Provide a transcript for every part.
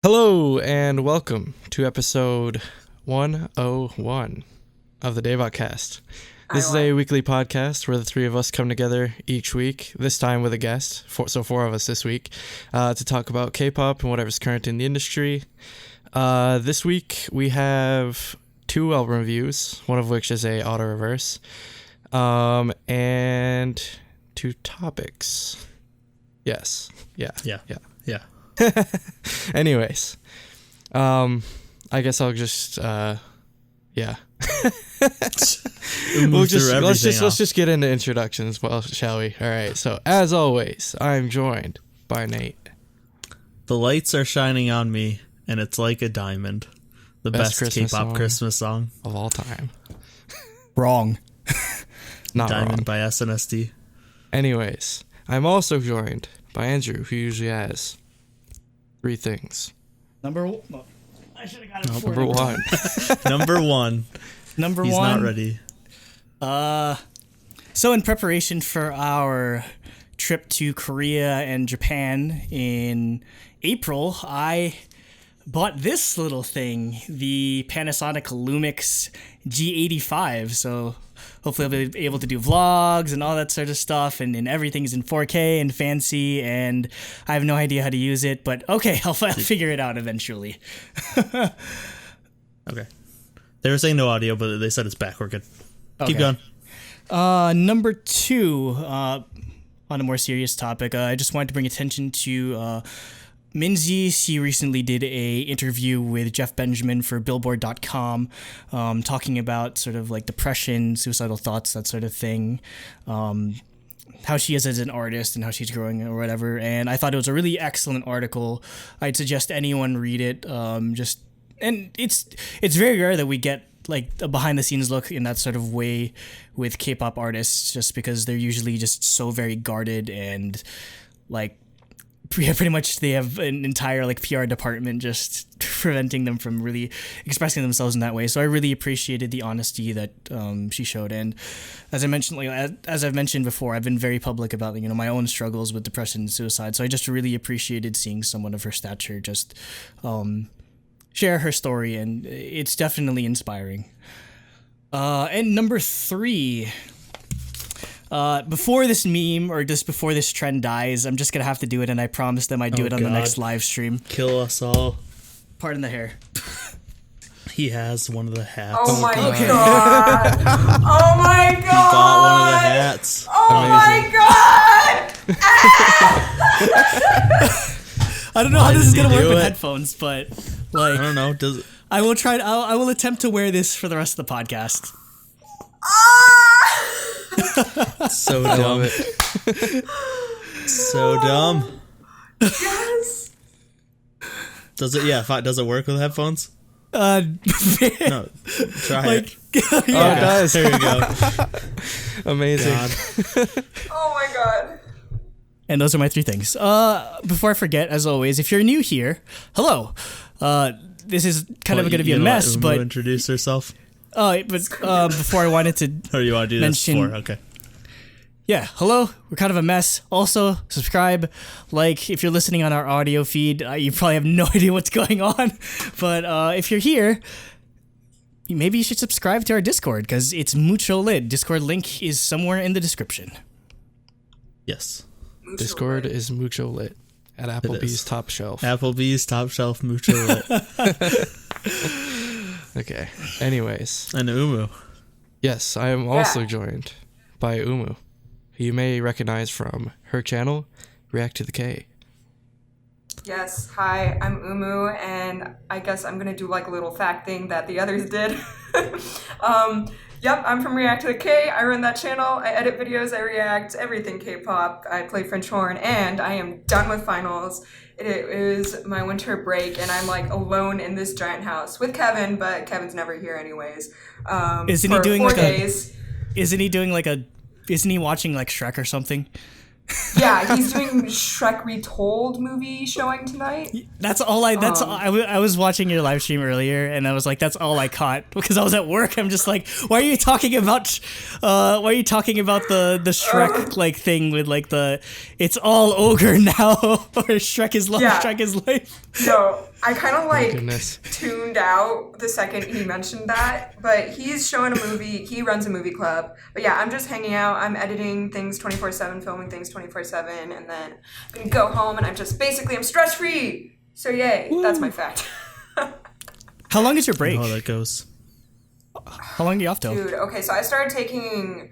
Hello and welcome to episode 101 of the DaebakCast. This is a weekly podcast where the three of us come together each week, this time with a guest, four of us this week, to talk about K-pop and whatever's current in the industry. This week we have 2 album reviews, one of which is a auto-reverse, and 2 topics. Yes. Yeah. Anyways, I guess I'll just, let's just get into introductions, well, shall we? All right. So as always, I'm joined by Nate. The lights are shining on me, and it's like a diamond. The best K-pop Christmas song of all time. Wrong. Not Diamond wrong. by SNSD. Anyways, I'm also joined by Andrew, who usually has 3 things. Number one. I should have got it before. Number 1. Number 1. Number He's 1. not ready. So in preparation for our trip to Korea and Japan in April, I bought this little thing, the Panasonic Lumix G85. So hopefully I'll be able to do vlogs and all that sort of stuff, and everything's in 4K and fancy, and I have no idea how to use it, but okay, I'll figure it out eventually. Okay. They were saying no audio, but they said it's back. We're good. Okay. Keep going. Number 2, on a more serious topic, I just wanted to bring attention to Minzy. She recently did a interview with Jeff Benjamin for Billboard.com, talking about sort of like depression, suicidal thoughts, that sort of thing, how she is as an artist and how she's growing or whatever. And I thought it was a really excellent article. I'd suggest anyone read it. And it's very rare that we get like a behind the scenes look in that sort of way with K-pop artists, just because they're usually just so very guarded and like pretty much they have an entire like PR department just preventing them from really expressing themselves in that way. So I really appreciated the honesty that she showed. And as I mentioned, as I've mentioned before, I've been very public about my own struggles with depression and suicide. So I just really appreciated seeing someone of her stature just share her story, and it's definitely inspiring. And number 3. Before this meme or just before this trend dies, I'm just gonna have to do it, and I promise them I'd do it on the next live stream. Kill us all. Pardon the hair. He has one of the hats. Oh my god! Oh my god! He bought one of the hats. Oh Amazing. my god! I don't know how this is gonna work do with it? headphones, but like I don't know. Does it? I will try. I will attempt to wear this for the rest of the podcast. So I love dumb. it. So dumb. Yes. Does it? Yeah. Does it work with headphones? No, Try like it. Oh, it does. There you go. Amazing. God. Oh my god. And those are my 3 things. Before I forget, as always, if you're new here, hello. This is kind of going to be a mess, but introduce herself. Before I wanted to Or you want to do this mention- before? Okay. Yeah, hello. We're kind of a mess. Also, subscribe. Like, if you're listening on our audio feed, you probably have no idea what's going on. But if you're here, maybe you should subscribe to our Discord, because it's mucho lit. Discord link is somewhere in the description. Yes. Discord is mucho lit at Applebee's Top Shelf. Applebee's Top Shelf Mucho Lit. Okay. Anyways. And Umu. Yes, I am also joined by Umu, who you may recognize from her channel, ReacttotheK. Yes. Hi, I'm Umu, and I guess I'm gonna do like a little fact thing that the others did. Yep, I'm from ReacttotheK. I run that channel. I edit videos. I react everything K-pop. I play French horn, and I am done with finals. It is my winter break, and I'm like alone in this giant house with Kevin, but Kevin's never here anyways. Isn't he doing like Isn't he watching like Shrek or something? Yeah, he's doing Shrek Retold movie showing tonight. That's all I was watching your live stream earlier, and I was like, that's all I caught because I was at work. I'm just like, why are you talking about the Shrek like thing with like the it's all ogre now or Shrek is love, Yeah. Shrek is life. No, I kind of like goodness. tuned out the second he mentioned that, but he's showing a movie. He runs a movie club. But yeah, I'm just hanging out. I'm editing things 24/7, filming things 24/7, and then I'm gonna go home and I'm stress free. So yay, that's my fact. How long is your break? How that goes. How long do you off till? Dude, okay, so I started taking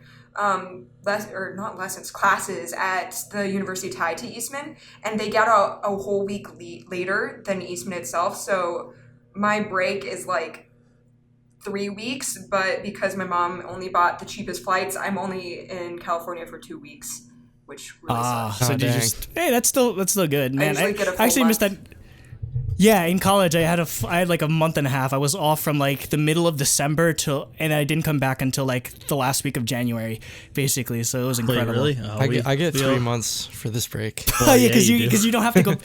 classes at the University tied to Eastman, and they get a whole week later than Eastman itself. So my break is like 3 weeks, but because my mom only bought the cheapest flights, I'm only in California for 2 weeks, which really sucks. So Oh, did you dang. just that's still good, man. usually get a full actually missed that. month. Yeah, in college I had like a month and a half. I was off from like the middle of December and I didn't come back until like the last week of January, basically. So it was Wait, incredible. really? Oh, I get we 3 all- months for this break. Oh yeah, yeah, you do. because you don't have to go.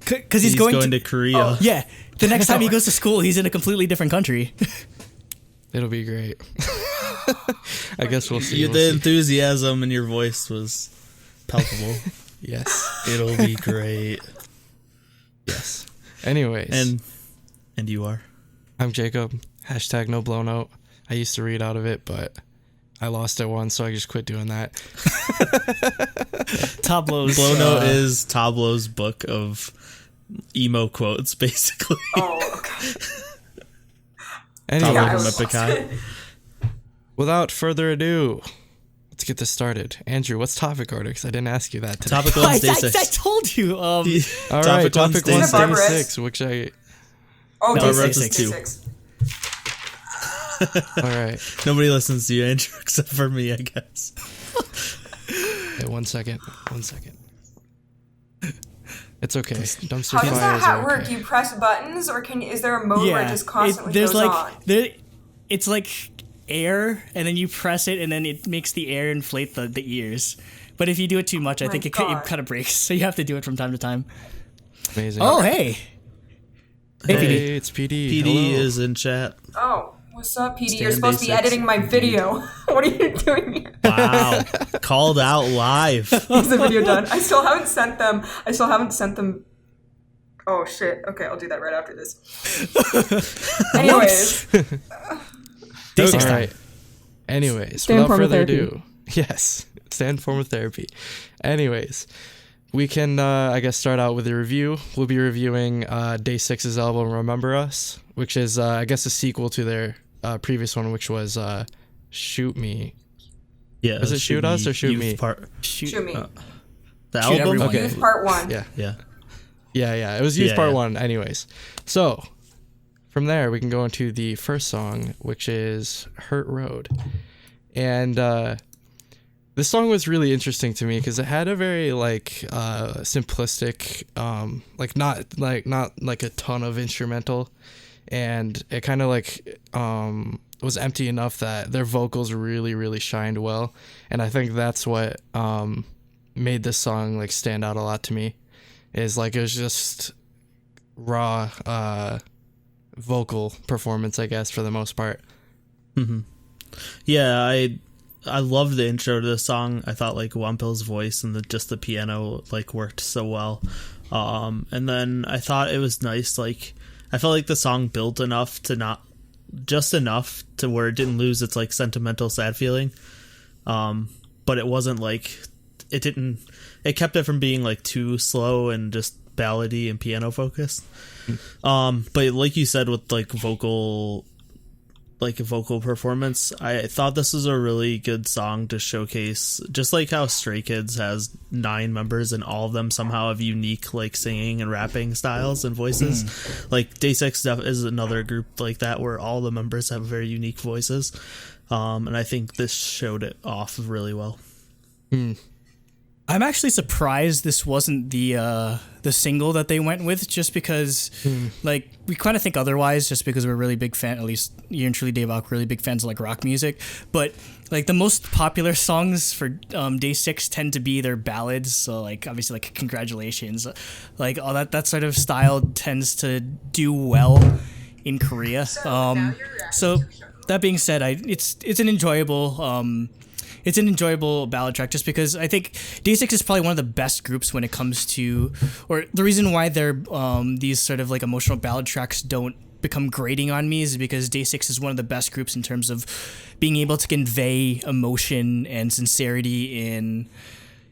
Because He's going to Korea. Oh. yeah. The next time he goes to school, he's in a completely different country. It'll be great. I guess we'll see. You, We'll the see. enthusiasm in your voice was palpable. Yes. It'll be great. Yes. Anyways. And you are? I'm Jacob. # no blow note. I used to read out of it, but I lost it once, so I just quit doing that. Tableau's. Blow Note is Tableau's book of emo quotes, basically. Oh, okay. Anyways, Yeah, I from was Epic High. without further ado, let's get this started. Andrew, what's topic order? Because I didn't ask you that today. Topic I, one's day I 6. told you. All right, Topic one's topic day one's Isn't it day Barbarous? 6, which I... Oh, No, day Barbarous six, is day 2. six. All right. Nobody listens to you, Andrew, except for me, I guess. Wait, 1 second. 1 second. It's okay. Dumpster How does that fires hat are work? okay. You press buttons, or is there a mode where it just constantly there's goes like on? it's like air, and then you press it, and then it makes the air inflate the ears. But if you do it too much, I My think it God. kind of breaks. So you have to do it from time to time. Amazing. Oh hey, hey, Hey, it's PD. PD Hello. is in chat. Oh, what's up, PD? Stand You're supposed to be DAY6. editing my video. What are you doing here? Wow. Called out live. Is the video done? I still haven't sent them. Oh shit. Okay, I'll do that right after this. Anyways, Day All 6 time. right. Anyways, Stay in without form of further therapy. ado, yes, stay in form of therapy. Anyways, we can, I guess, start out with a review. We'll be reviewing DAY6's album "Remember Us," which is, I guess, a sequel to their previous one, which was "Shoot Me." Yeah. Was it Shoot Us or Shoot Youth Me? shoot me. The Shoot album? everyone. Okay. Youth Part 1. Yeah, Yeah. yeah. It was Youth Yeah, Part yeah. 1. Anyways, so from there we can go into the first song, which is "Hurt Road," and this song was really interesting to me because it had a very simplistic, not like a ton of instrumental, and it kind of was empty enough that their vocals really shined well, and I think that's what made this song stand out a lot to me. Is it was just raw vocal performance, I guess, for the most part. Yeah, I love the intro to the song. I thought Wampil's voice and the piano worked so well. And then I thought it was nice. I felt like the song built enough to just enough to where it didn't lose its sentimental sad feeling. But it wasn't it kept it from being too slow and just ballady and piano focused. But like you said with vocal performance, I thought this was a really good song to showcase, just like how Stray Kids has 9 members and all of them somehow have unique singing and rapping styles and voices. DAY6 is another group like that where all the members have very unique voices, and I think this showed it off really well. I'm actually surprised this wasn't the single that they went with, just because like we kind of think otherwise, just because we're really big fan, at least you and truly Daebak, really big fans of like rock music, but like the most popular songs for Day6 tend to be their ballads, so like obviously like Congratulations, like all that sort of style tends to do well in Korea. So that being said, it's an enjoyable ballad track, just because I think Day6 is probably one of the best groups when it comes to, or the reason why they're these sort of like emotional ballad tracks don't become grating on me is because Day6 is one of the best groups in terms of being able to convey emotion and sincerity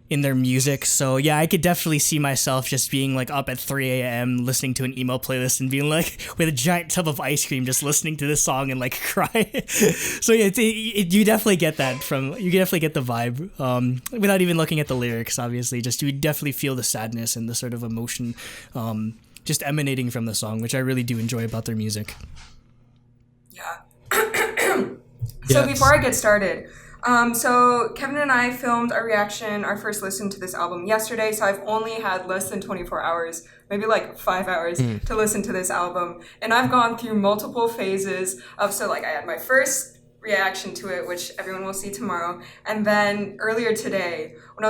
in their music. So yeah, I could definitely see myself just being like up at 3 a.m. listening to an emo playlist and being like with a giant tub of ice cream just listening to this song and like cry. So yeah, you definitely get that you definitely get the vibe without even looking at the lyrics, obviously. Just you definitely feel the sadness and the sort of emotion just emanating from the song, which I really do enjoy about their music. Yeah. So before I get started, so Kevin and I filmed our first listen to this album yesterday, so I've only had less than 24 hours, maybe like 5 hours to listen to this album. And I've gone through multiple phases of, so like I had my first reaction to it, which everyone will see tomorrow. And then earlier today, when I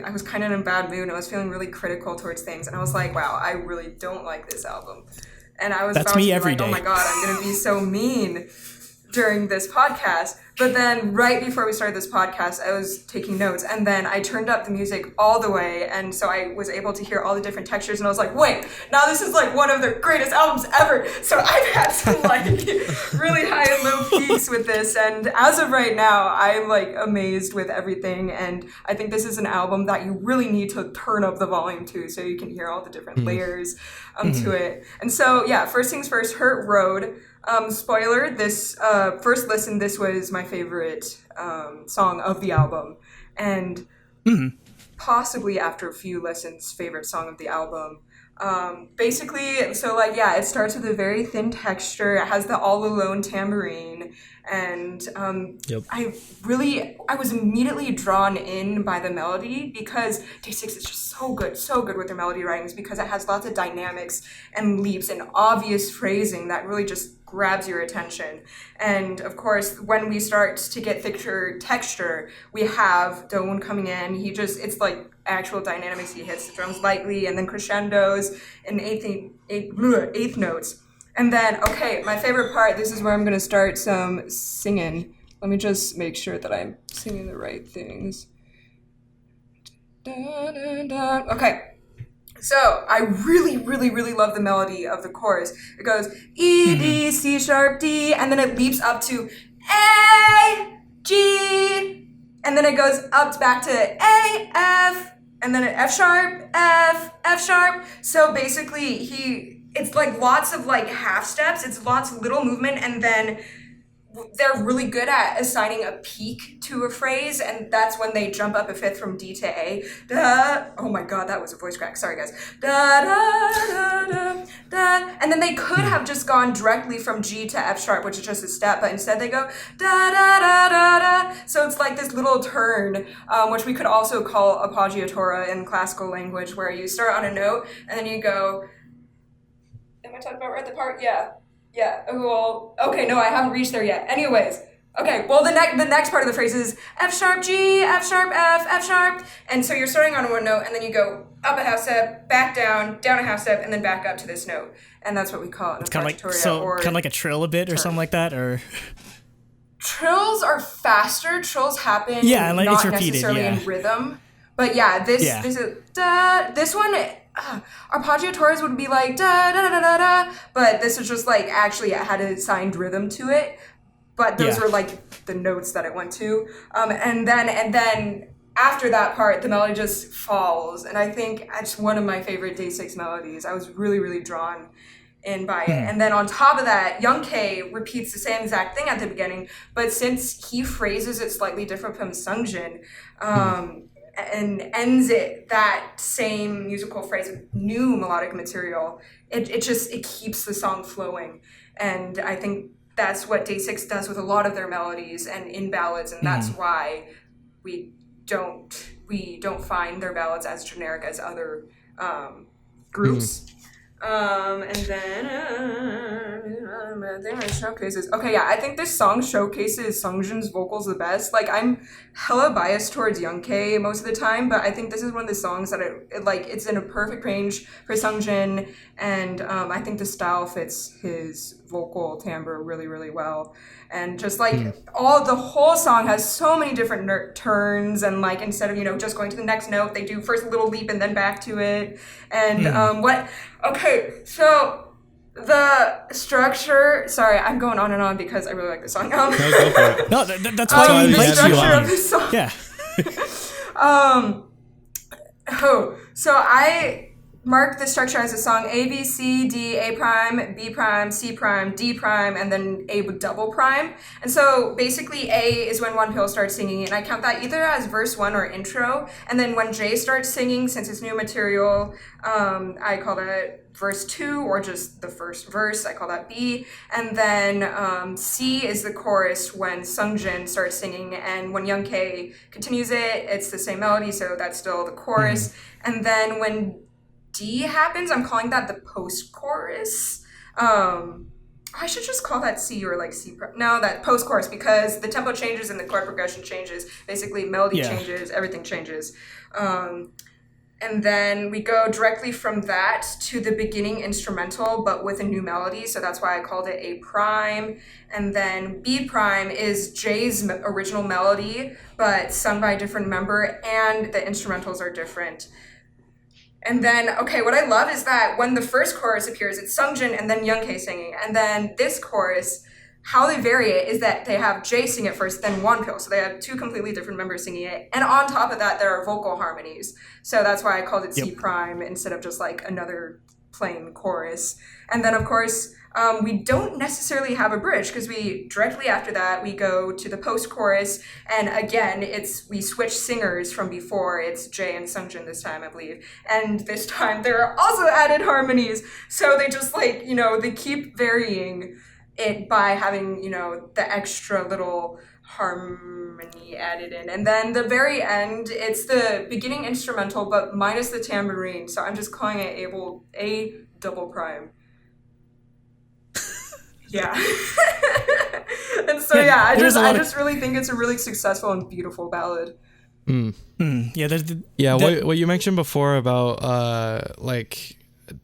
was kind of in a bad mood and I was feeling really critical towards things, and I was like, wow, I really don't like this album. And I was That's about me to be every like, day. oh my God, I'm going to be so mean during this podcast. But then right before we started this podcast, I was taking notes, and then I turned up the music all the way, and so I was able to hear all the different textures, and I was like, wait, now this is like one of their greatest albums ever. So I've had some like really high and low peaks with this, and as of right now, I'm like amazed with everything, and I think this is an album that you really need to turn up the volume to so you can hear all the different layers to it. And so yeah, first things first, Hurt Road. Spoiler, this first listen, this was my favorite song of the album, and possibly after a few listens, favorite song of the album. Basically, so like, yeah, it starts with a very thin texture. It has the All Alone tambourine, and I was immediately drawn in by the melody, because Day6 is just so good with their melody writings, because it has lots of dynamics and leaps and obvious phrasing that really just grabs your attention. And of course, when we start to get thicker texture, we have Doan coming in. It's like actual dynamics. He hits the drums lightly and then crescendos and eighth notes. And then, okay, my favorite part, this is where I'm going to start some singing. Let me just make sure that I'm singing the right things. Okay. So I really, really, really love the melody of the chorus. It goes E, D, C sharp, D, and then it leaps up to A, G, and then it goes up back to A, F, and then an F sharp, F sharp. So basically it's like lots of like half steps. It's lots of little movement, and then they're really good at assigning a peak to a phrase, and that's when they jump up a fifth from D to A. Da, oh my God, that was a voice crack. Sorry, guys. Da, da, da, da, da. And then they could have just gone directly from G to F sharp, which is just a step, but instead they go da, da, da, da, da. So it's like this little turn, which we could also call appoggiatura in classical language, where you start on a note, and then you go, am I talking about right the part? Yeah. Yeah, well, okay, no, I haven't reached there yet. Anyways, okay, well, the next part of the phrase is F sharp, G, F sharp, F sharp. And so you're starting on one note, and then you go up a half step, back down a half step, and then back up to this note. And that's what we call it. It's kind of like a trill a bit or something like that, or... Trills are faster. Trills happen like not it's repeated, necessarily in rhythm. But yeah, this is this one... arpeggiatoras would be like da da da da da, but this is just like actually it had a signed rhythm to it, but those were like the notes that it went to, and then after that part the melody just falls, and I think it's one of my favorite Day6 melodies. I was really, really drawn in by it. And then on top of that, Young K repeats the same exact thing at the beginning, but since he phrases it slightly different from Sungjin, and ends it that same musical phrase with new melodic material, it keeps the song flowing. And I think that's what Day6 does with a lot of their melodies and in ballads, and that's why we don't we don't find their ballads as generic as other groups. And then showcases. Okay, yeah, I think this song showcases Sungjin's vocals the best. Like, I'm hella biased towards Youngtae most of the time, but I think this is one of the songs that it's in a perfect range for Sungjin, and I think the style fits his vocal timbre really, really well. And just like the whole song has so many different turns, and like instead of just going to the next note, they do first a little leap and then back to it. And so the structure. Sorry, I'm going on and on because I really like this song. No, go for it. No, that's why we the invite you structure on. of this song. Yeah. So I marked the structure as a song A, B, C, D, A prime, B prime, C prime, D prime, and then A with double prime. And so basically A is when Wonpil starts singing, and I count that either as verse 1 or intro. And then when Jay starts singing, since it's new material, I call that verse 2, or just the first verse, I call that B. And then C is the chorus when Sungjin starts singing, and when Youngtae continues it, it's the same melody, so that's still the chorus. And then when D happens, I'm calling that the post-chorus. I should just call that C, or like C. No, that post-chorus, because the tempo changes and the chord progression changes. Basically, melody changes, everything changes. And then we go directly from that to the beginning instrumental, but with a new melody. So that's why I called it A prime. And then B prime is Jay's original melody, but sung by a different member, and the instrumentals are different. And then, okay, what I love is that when the first chorus appears, it's Sungjin and then Youngtae singing. And then this chorus, how they vary it is that they have Jay sing it first, then Wonpil. So they have two completely different members singing it. And on top of that, there are vocal harmonies. So that's why I called it C prime instead of just like another plain chorus. And then, of course, we don't necessarily have a bridge, because we directly after that we go to the post chorus, and again we switch singers from before. It's Jay and Sungjin this time, I believe, and this time there are also added harmonies. So they just they keep varying it by having the extra little harmony added in. And then the very end, it's the beginning instrumental but minus the tambourine, so I'm just calling it A double prime. Yeah. And so I just really think it's a really successful and beautiful ballad. What you mentioned before about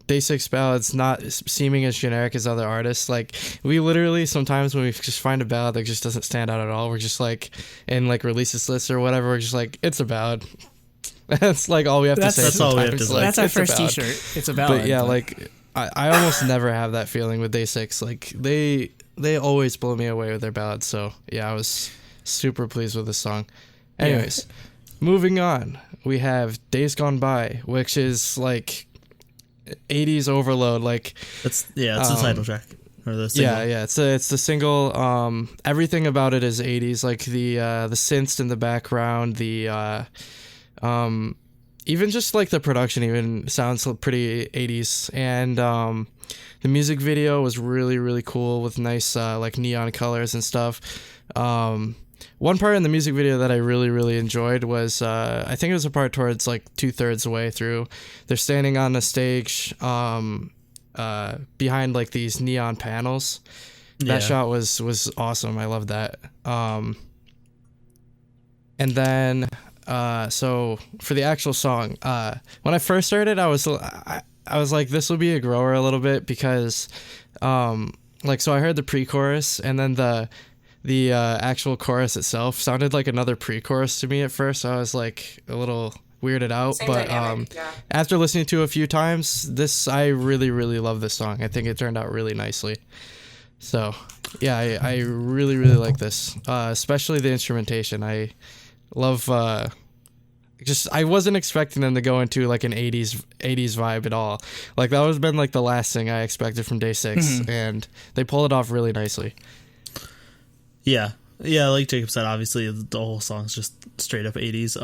DAY6 ballads not seeming as generic as other artists, like we literally sometimes when we just find a ballad that just doesn't stand out at all, we're just like in like releases lists or whatever, we're just like, it's a ballad. That's like all we have to say. That's all we have to say. That's our first t-shirt. It's a ballad. But I almost never have that feeling with DAY6. Like they always blow me away with their ballads. So yeah, I was super pleased with this song. Anyways, moving on, we have Days Gone By, which is like 80s overload. Like it's the title track. Or the single. It's the single. Everything about it is 80s. Like the synths in the background, the even just like the production even sounds pretty 80s, and the music video was really, really cool with nice like neon colors and stuff. One part in the music video that I really, really enjoyed was I think it was a part towards like 2/3 way through. They're standing on the stage behind like these neon panels. That shot was awesome. I love that. And then so for the actual song, when I first started, I was like, this will be a grower a little bit, because so I heard the pre-chorus, and then the actual chorus itself sounded like another pre-chorus to me at first. So I was like a little weirded out. Same but dynamic, after listening to it a few times, I really, really love this song. I think it turned out really nicely. So yeah, I really, really like this, especially the instrumentation. I love I wasn't expecting them to go into like an 80s vibe at all. Like that would have been like the last thing I expected from DAY6, and they pull it off really nicely. Yeah, like Jacob said, obviously the whole song's just straight up 80s.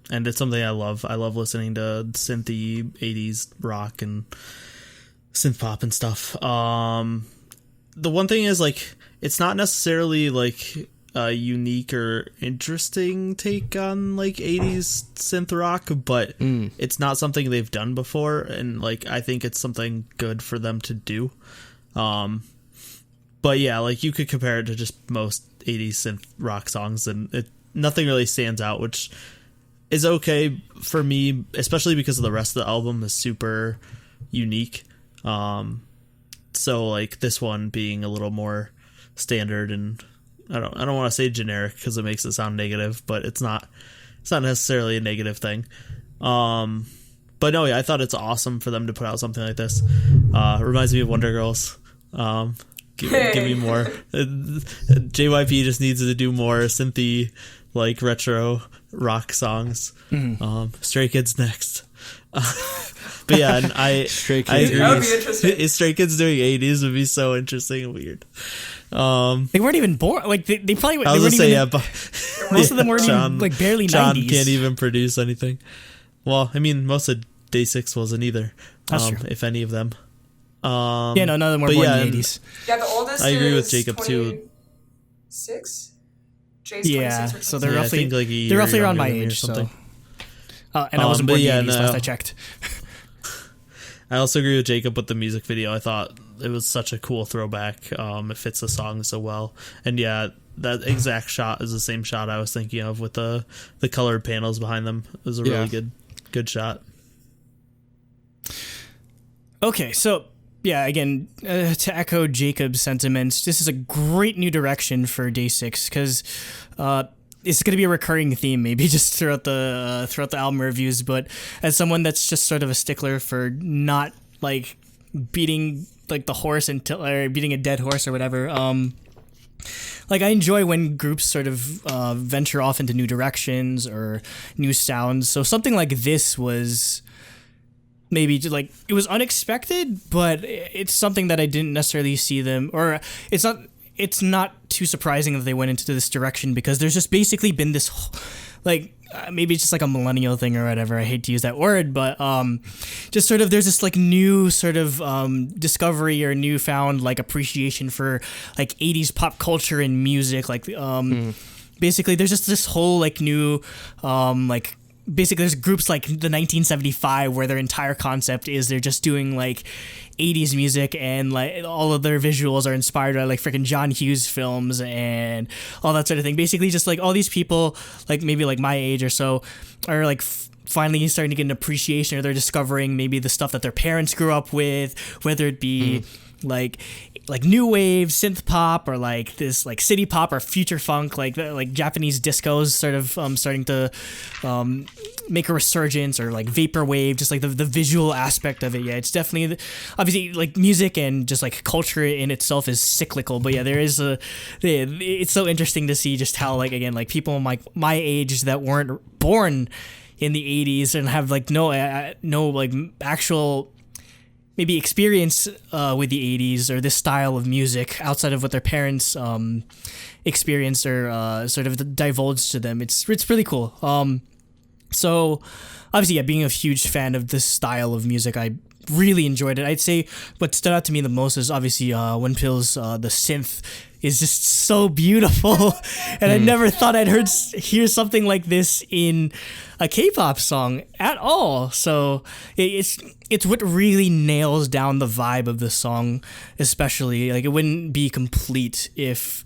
And it's something I love. I love listening to synthy 80s rock and synth pop and stuff. The one thing is, like, it's not necessarily like a unique or interesting take on like 80s synth rock, but it's not something they've done before, and like I think it's something good for them to do. But yeah, like you could compare it to just most 80s synth rock songs, and nothing really stands out, which is okay for me, especially because the rest of the album is super unique. So like this one being a little more standard, and I don't want to say generic because it makes it sound negative, but it's not necessarily a negative thing. But no, yeah, I thought it's awesome for them to put out something like this. Reminds me of Wonder Girls. Give me more. JYP just needs to do more synthy, like retro rock songs. Stray Kids next. But yeah, and Stray I Kids. agree. That would be interesting. If Stray Kids doing 80s would be so interesting and weird. They weren't even born. Like they probably. I was gonna say, yeah, but most of them weren't even like barely John 90s. can't even produce anything. Well, I mean, most of DAY6 wasn't either. That's true. If any of them. Yeah, no, none of them were but born yeah, in the 80s. Yeah, the oldest I agree with is Jacob, too. 26? Jay's 26 Yeah, or so something. they're Yeah, I roughly think like a year around younger my than me or age. So, something. and I wasn't but born in yeah, the 80s no. last I checked. I also agree with Jacob with the music video. I thought it was such a cool throwback. It fits the song so well. And yeah, that exact shot is the same shot I was thinking of with the colored panels behind them. It was a really good shot. Okay, so yeah, again, to echo Jacob's sentiments, this is a great new direction for DAY6 because it's going to be a recurring theme, maybe just throughout the album reviews. But as someone that's just sort of a stickler for not like beating like the horse or beating a dead horse or whatever, like I enjoy when groups sort of venture off into new directions or new sounds. So something like this was maybe just like it was unexpected, but it's something that I didn't necessarily see them, or it's not too surprising that they went into this direction because there's just basically been this like maybe it's just like a millennial thing or whatever. I hate to use that word, but just sort of there's this like new sort of discovery or newfound like appreciation for like 80s pop culture and music. Like basically there's just this whole like new like basically there's groups like the 1975 where their entire concept is they're just doing like 80s music and like all of their visuals are inspired by like freaking John Hughes films and all that sort of thing. Basically just like all these people like maybe like my age or so are like finally starting to get an appreciation, or they're discovering maybe the stuff that their parents grew up with, whether it be like new wave synth pop or like this like city pop or future funk, like Japanese discos sort of starting to make a resurgence, or like vaporwave, just like the visual aspect of it. Yeah, it's definitely obviously like music and just like culture in itself is cyclical, but yeah, it's so interesting to see just how like again like people my age that weren't born in the 80s and have like no like actual maybe experience with the 80s or this style of music outside of what their parents experienced or sort of divulged to them. It's really cool. So obviously, yeah, being a huge fan of this style of music, I really enjoyed it. I'd say what stood out to me the most is obviously Wonpil's the synth is just so beautiful, and I never thought I'd hear something like this in a K-pop song at all. So it's what really nails down the vibe of the song, especially like it wouldn't be complete if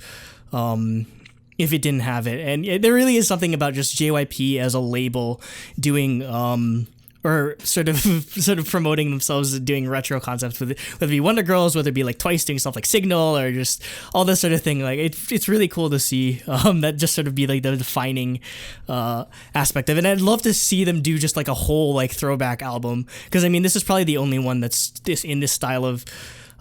it didn't have it. And there really is something about just JYP as a label doing or sort of promoting themselves, doing retro concepts, whether it be Wonder Girls, whether it be like Twice doing stuff like Signal, or just all this sort of thing. Like it's really cool to see that just sort of be like the defining aspect of it. And I'd love to see them do just like a whole like throwback album, because I mean this is probably the only one that's in this style of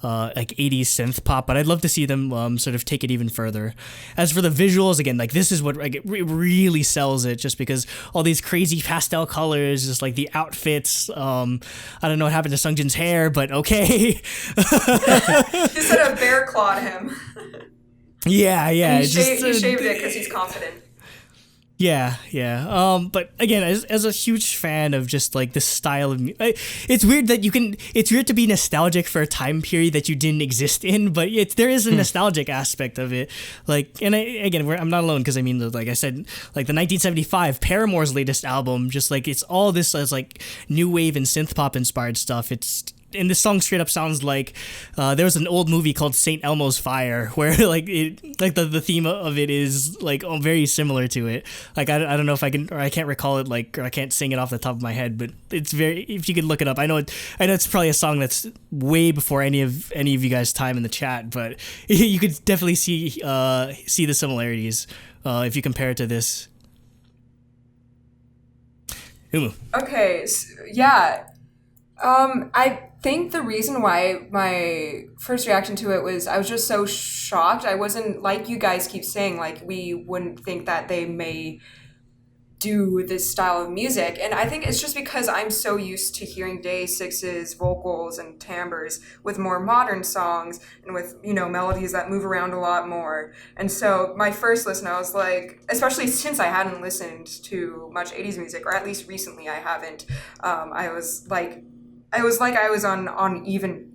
like 80s synth pop, but I'd love to see them sort of take it even further. As for the visuals, again, like this is what like, it really sells it, just because all these crazy pastel colors, just like the outfits. I don't know what happened to Sungjin's hair, but okay. He said a bear clawed him. Yeah. He shaved it because he's confident. Yeah. But again, as a huge fan of just like this style of it's weird that it's weird to be nostalgic for a time period that you didn't exist in, but there is a nostalgic aspect of it. Like, and I'm not alone, because I mean, like I said, like the 1975 Paramore's latest album, just like it's all this as like new wave and synth pop inspired stuff. And this song straight up sounds like there was an old movie called St. Elmo's Fire, where like the theme of it is like very similar to it. Like I don't know if I can't recall it, like, or I can't sing it off the top of my head, but it's very, if you could look it up. I know it's probably a song that's way before any of you guys' time in the chat, but you could definitely see the similarities if you compare it to this. Umu. Okay, yeah. I think the reason why my first reaction to it was I was just so shocked. I wasn't, like you guys keep saying, like we wouldn't think that they may do this style of music. And I think it's just because I'm so used to hearing DAY6's vocals and timbres with more modern songs and with, melodies that move around a lot more. And so my first listen, I was like, especially since I hadn't listened to much 80s music, or at least recently I haven't, I was like I was on uneven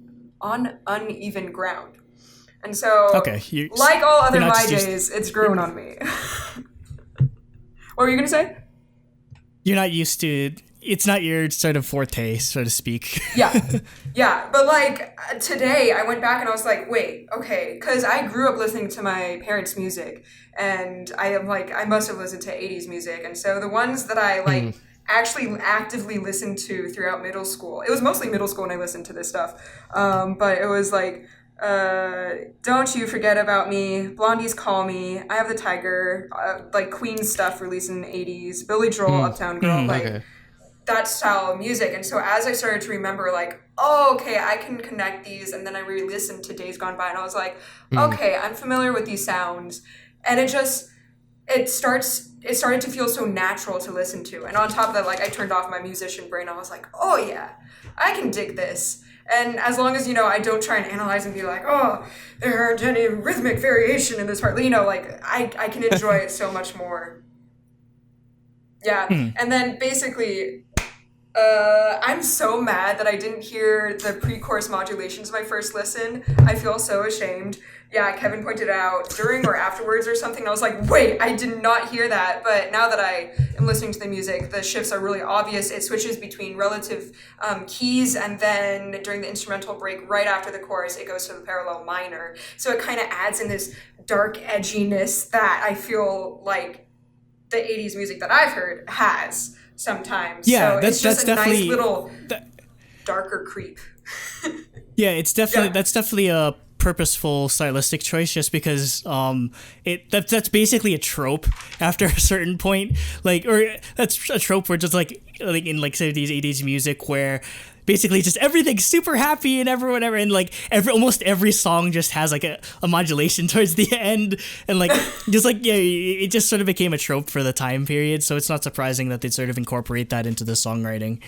ground. And so, okay, like all other my days, it's grown on me. What were you going to say? You're not used to, it's not your sort of forte, so to speak. Yeah. But like today I went back and I was like, wait, okay. Because I grew up listening to my parents' music, and I must have listened to 80s music. And so the ones that I actually actively listened to throughout middle school. It was mostly middle school when I listened to this stuff. But it was like, Don't You Forget About Me, Blondie's Call Me, I Have the Tiger, like Queen stuff released in the 80s, Billy Joel, Uptown Girl, that style of music. And so as I started to remember, like, oh, okay, I can connect these, and then I re-listened to Days Gone By, and I was like, okay, I'm familiar with these sounds. And it started to feel so natural to listen to. And on top of that, like, I turned off my musician brain. I was like, oh yeah, I can dig this. And as long as, I don't try and analyze and be like, oh, there aren't any rhythmic variation in this part, like, I can enjoy it so much more. Yeah. And then basically, I'm so mad that I didn't hear the pre-chorus modulations my first listen. I feel so ashamed. Yeah, Kevin pointed out during or afterwards or something. I was like, wait, I did not hear that. But now that I am listening to the music, the shifts are really obvious. It switches between relative keys, and then during the instrumental break, right after the chorus, it goes to the parallel minor. So it kind of adds in this dark edginess that I feel like the 80s music that I've heard has sometimes. Yeah, so that's just a definitely nice little darker creep. Yeah, it's definitely that's definitely a purposeful stylistic choice, just because that's basically a trope after a certain point, like, or that's a trope where just like in like 70s 80s music where basically just everything's super happy and whatever, and like almost every song just has like a modulation towards the end, and like just like it just sort of became a trope for the time period. So it's not surprising that they sort of incorporate that into the songwriting.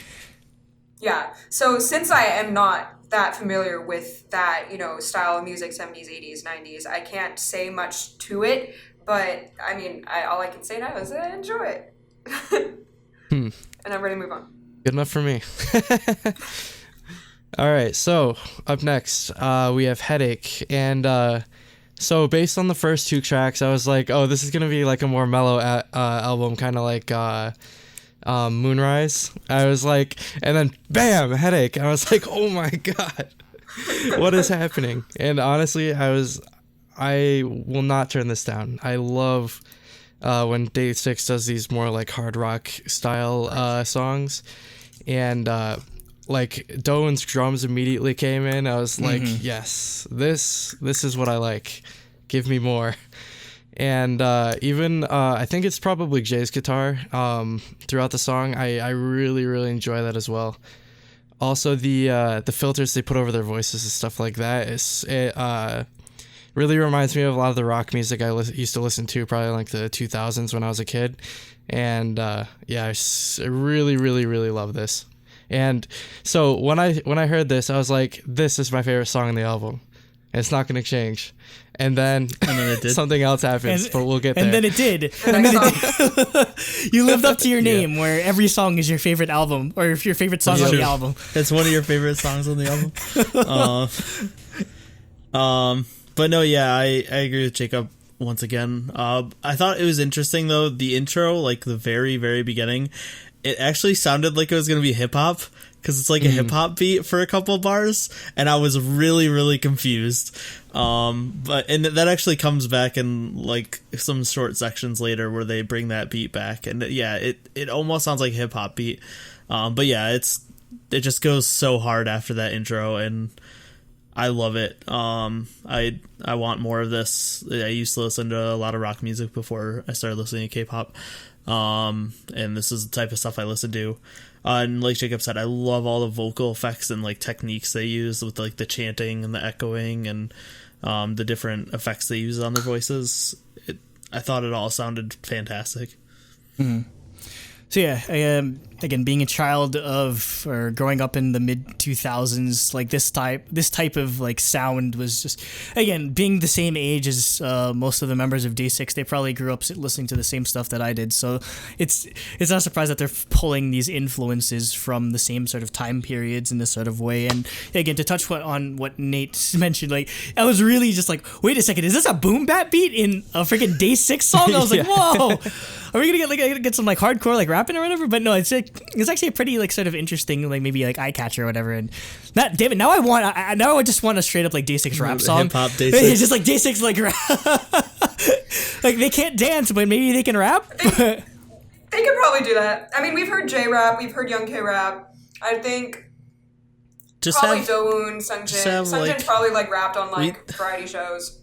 Yeah. So since I am not that familiar with that, style of music, 70s, 80s, 90s, I can't say much to it, but I mean, all I can say now is I enjoy it. And I'm ready to move on. Good enough for me. All right, so up next, we have Headache, and so based on the first two tracks, I was like, oh, this is gonna be like a more mellow album, kind of like Moonrise. I was like, and then bam, Headache. I was like, oh my god, what is happening? And honestly, I will not turn this down. I love when DAY6 does these more like hard rock style songs, and like Doan's drums immediately came in. I was like, yes, this is what I like. Give me more. And even I think it's probably Jay's guitar throughout the song. I really, really enjoy that as well. Also, the filters they put over their voices and stuff like that, it really reminds me of a lot of the rock music I used to listen to, probably like the 2000s when I was a kid. And yeah, I really, really, really love this. And so when I heard this, I was like, this is my favorite song on the album. and it's not going to change. And then it did. something else happens, but we'll get there. And then it did. And then it did. You lived up to your name, where every song is your favorite album, or your favorite song on the album. It's one of your favorite songs on the album. But no, yeah, I agree with Jacob once again. I thought it was interesting, though, the intro, like the very, very beginning, it actually sounded like it was going to be hip-hop, because it's like a hip-hop beat for a couple bars, and I was really, really confused. And that actually comes back in like some short sections later where they bring that beat back, and yeah, it almost sounds like a hip-hop beat. But yeah, it just goes so hard after that intro, and I love it. I want more of this. I used to listen to a lot of rock music before I started listening to K-pop. And this is the type of stuff I listen to. And like Jacob said, I love all the vocal effects and like techniques they use with like the chanting and the echoing and the different effects they use on their voices. I thought it all sounded fantastic. Mm-hmm. So yeah, again, being a child of, or growing up in the mid 2000s, like this type of like sound was just, again, being the same age as most of the members of DAY6, they probably grew up listening to the same stuff that I did. So it's not a surprise that they're pulling these influences from the same sort of time periods in this sort of way. And again, to touch on what Nate mentioned, like I was really just like, wait a second, is this a boom bap beat in a freaking DAY6 song? I was like, whoa. Are we gonna get some like hardcore like rapping or whatever? But no, it's actually a pretty like sort of interesting like maybe like eye catcher or whatever. And that David, now I just want a straight up like DAY6 rap song. Hip hop DAY6. It's just like DAY6 like rap. Like they can't dance, but maybe they can rap. They could probably do that. I mean, we've heard J rap, we've heard Young K rap. I think just probably Dowoon, Sungjin. Sungjin's probably like rapped on like variety shows.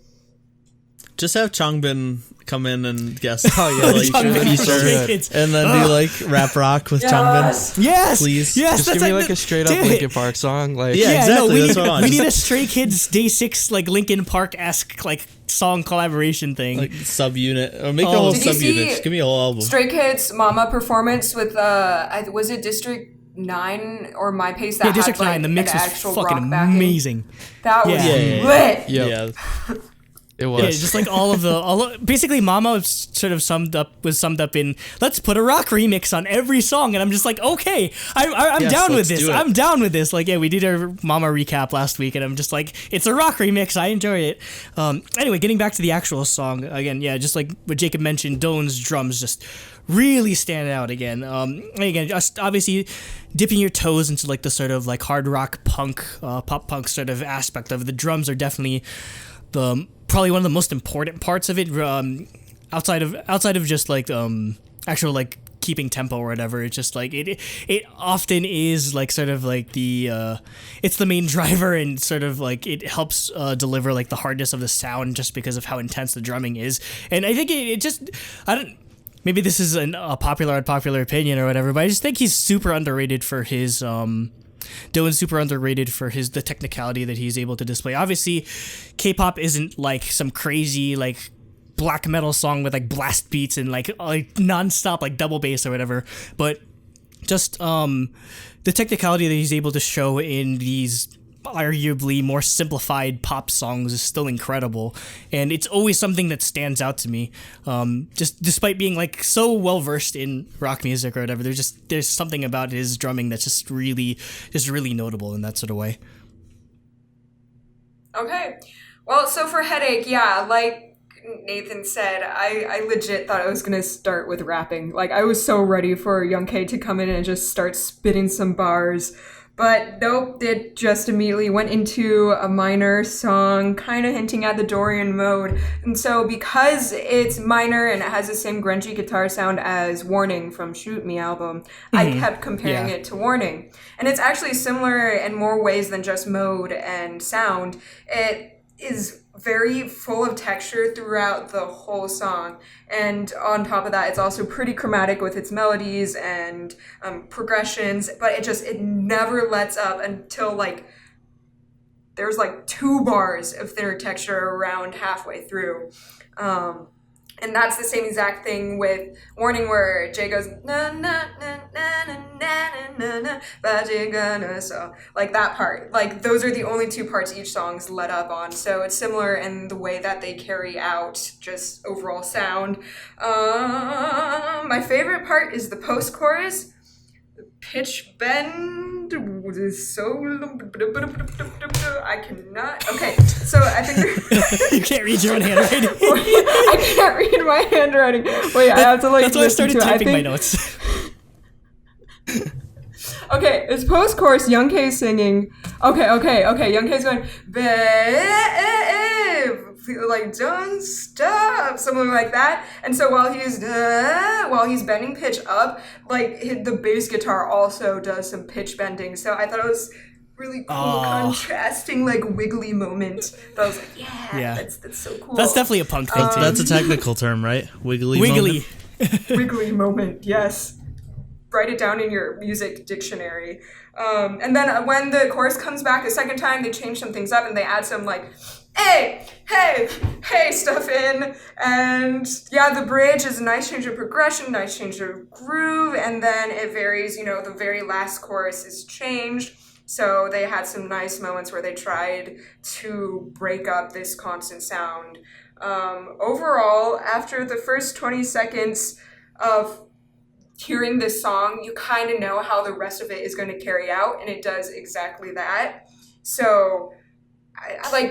Just have Changbin come in and guess. Oh yeah, like Changbin, and then do like rap rock with Changbin. Yes, please. Yes, just give me like a straight up Linkin Park song. Like yeah, exactly. No, we need a Stray Kids DAY6 like Linkin Park-esque like song collaboration thing, like subunit, or make a whole subunit. Just give me a whole album. Stray Kids Mama performance with was it District 9 or My Pace? That yeah, District had, 9. The mix was fucking amazing. That was lit. Yeah. It was. Yeah, just like basically Mama was sort of summed up in, let's put a rock remix on every song, and I'm just like, okay, I'm down with this. I'm down with this. Like, yeah, we did our Mama recap last week, and I'm just like, it's a rock remix. I enjoy it. Anyway, getting back to the actual song again, yeah, just like what Jacob mentioned, Doan's drums just really stand out again. Again, just obviously dipping your toes into like the sort of like hard rock punk, pop punk sort of aspect of it. The drums are definitely probably one of the most important parts of it, outside of just like actual like keeping tempo or whatever. It's just like it often is like sort of like it's the main driver, and sort of like it helps deliver like the hardness of the sound just because of how intense the drumming is. And I think maybe this is a popular unpopular opinion or whatever, but I just think he's super underrated for his Doan's super underrated for the technicality that he's able to display. Obviously, K-pop isn't like some crazy like black metal song with like blast beats and like non-stop like double bass or whatever, but just the technicality that he's able to show in these arguably more simplified pop songs is still incredible, and it's always something that stands out to me. Just despite being like so well versed in rock music or whatever, there's something about his drumming that's just really notable in that sort of way. Okay, well, so for Headache, yeah, like Nathan said, I legit thought I was gonna start with rapping. Like, I was so ready for Young K to come in and just start spitting some bars. But nope, it just immediately went into a minor song, kind of hinting at the Dorian mode. And so because it's minor and it has the same grungy guitar sound as Warning from Shoot Me album, I kept comparing it to Warning. And it's actually similar in more ways than just mode and sound. It is very full of texture throughout the whole song, and on top of that, it's also pretty chromatic with its melodies and progressions, but it never lets up until like there's like 2 bars of thinner texture around halfway through. And that's the same exact thing with Warning, where Jay goes na na na na na na na na, but you're gonna, so like that part, like those are the only two parts each song's led up on. So it's similar in the way that they carry out just overall sound. My favorite part is the post-chorus. The pitch bend is so, I cannot. Okay, so I think You can't read your own handwriting. I can't read my handwriting. Wait, I have to like. That's why I started listen to it. typing my notes. Okay, it's post-chorus. Young K singing. Okay. Young K's going, babe, like don't stop, something like that. And so while he's bending pitch up, like the bass guitar also does some pitch bending. So I thought it was really cool, contrasting, like wiggly moment. That was like, yeah. That's so cool. That's definitely a punk thing too. That's a technical term, right? Wiggly. Moment? Wiggly moment, yes. Write it down in your music dictionary. And then when the chorus comes back a second time, they change some things up and they add some like, hey stuff in. And yeah, the bridge is a nice change of progression, nice change of groove, and then it varies, the very last chorus is changed. So they had some nice moments where they tried to break up this constant sound. Overall, after the first 20 seconds of hearing this song, you kind of know how the rest of it is going to carry out, and it does exactly that. So,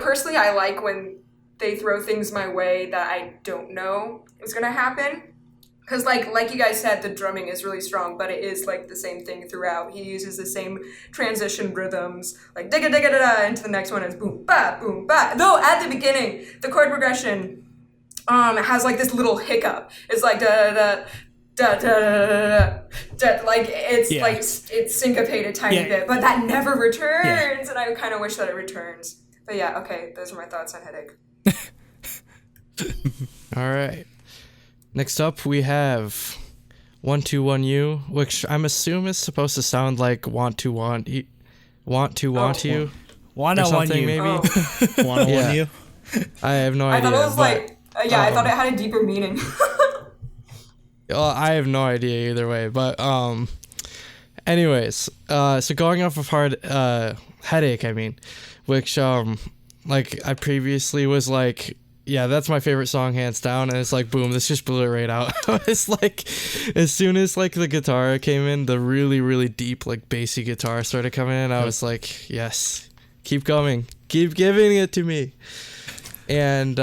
personally, I like when they throw things my way that I don't know is going to happen. Because, like you guys said, the drumming is really strong, but it is, the same thing throughout. He uses the same transition rhythms, like digga-digga-da-da, into the next one is boom, ba, boom, ba. Though, at the beginning, the chord progression has, this little hiccup. It's like da-da-da, da-da-da-da-da, it's syncopated a tiny bit, but that never returns, and I kind of wish that it returns. But yeah, okay, those are my thoughts on Headache. All right. Next up, we have 121U, which I'm assuming is supposed to sound like want you, or something, maybe. Want you? I have no idea. I thought it was I thought it had a deeper meaning. Well, I have no idea either way, but anyways, so going off of Headache, which I previously was like, yeah, that's my favorite song hands down, and it's like boom, this just blew it right out. It's like as soon as the guitar came in, the really, really deep bassy guitar started coming in, I was like, yes, keep coming, keep giving it to me. And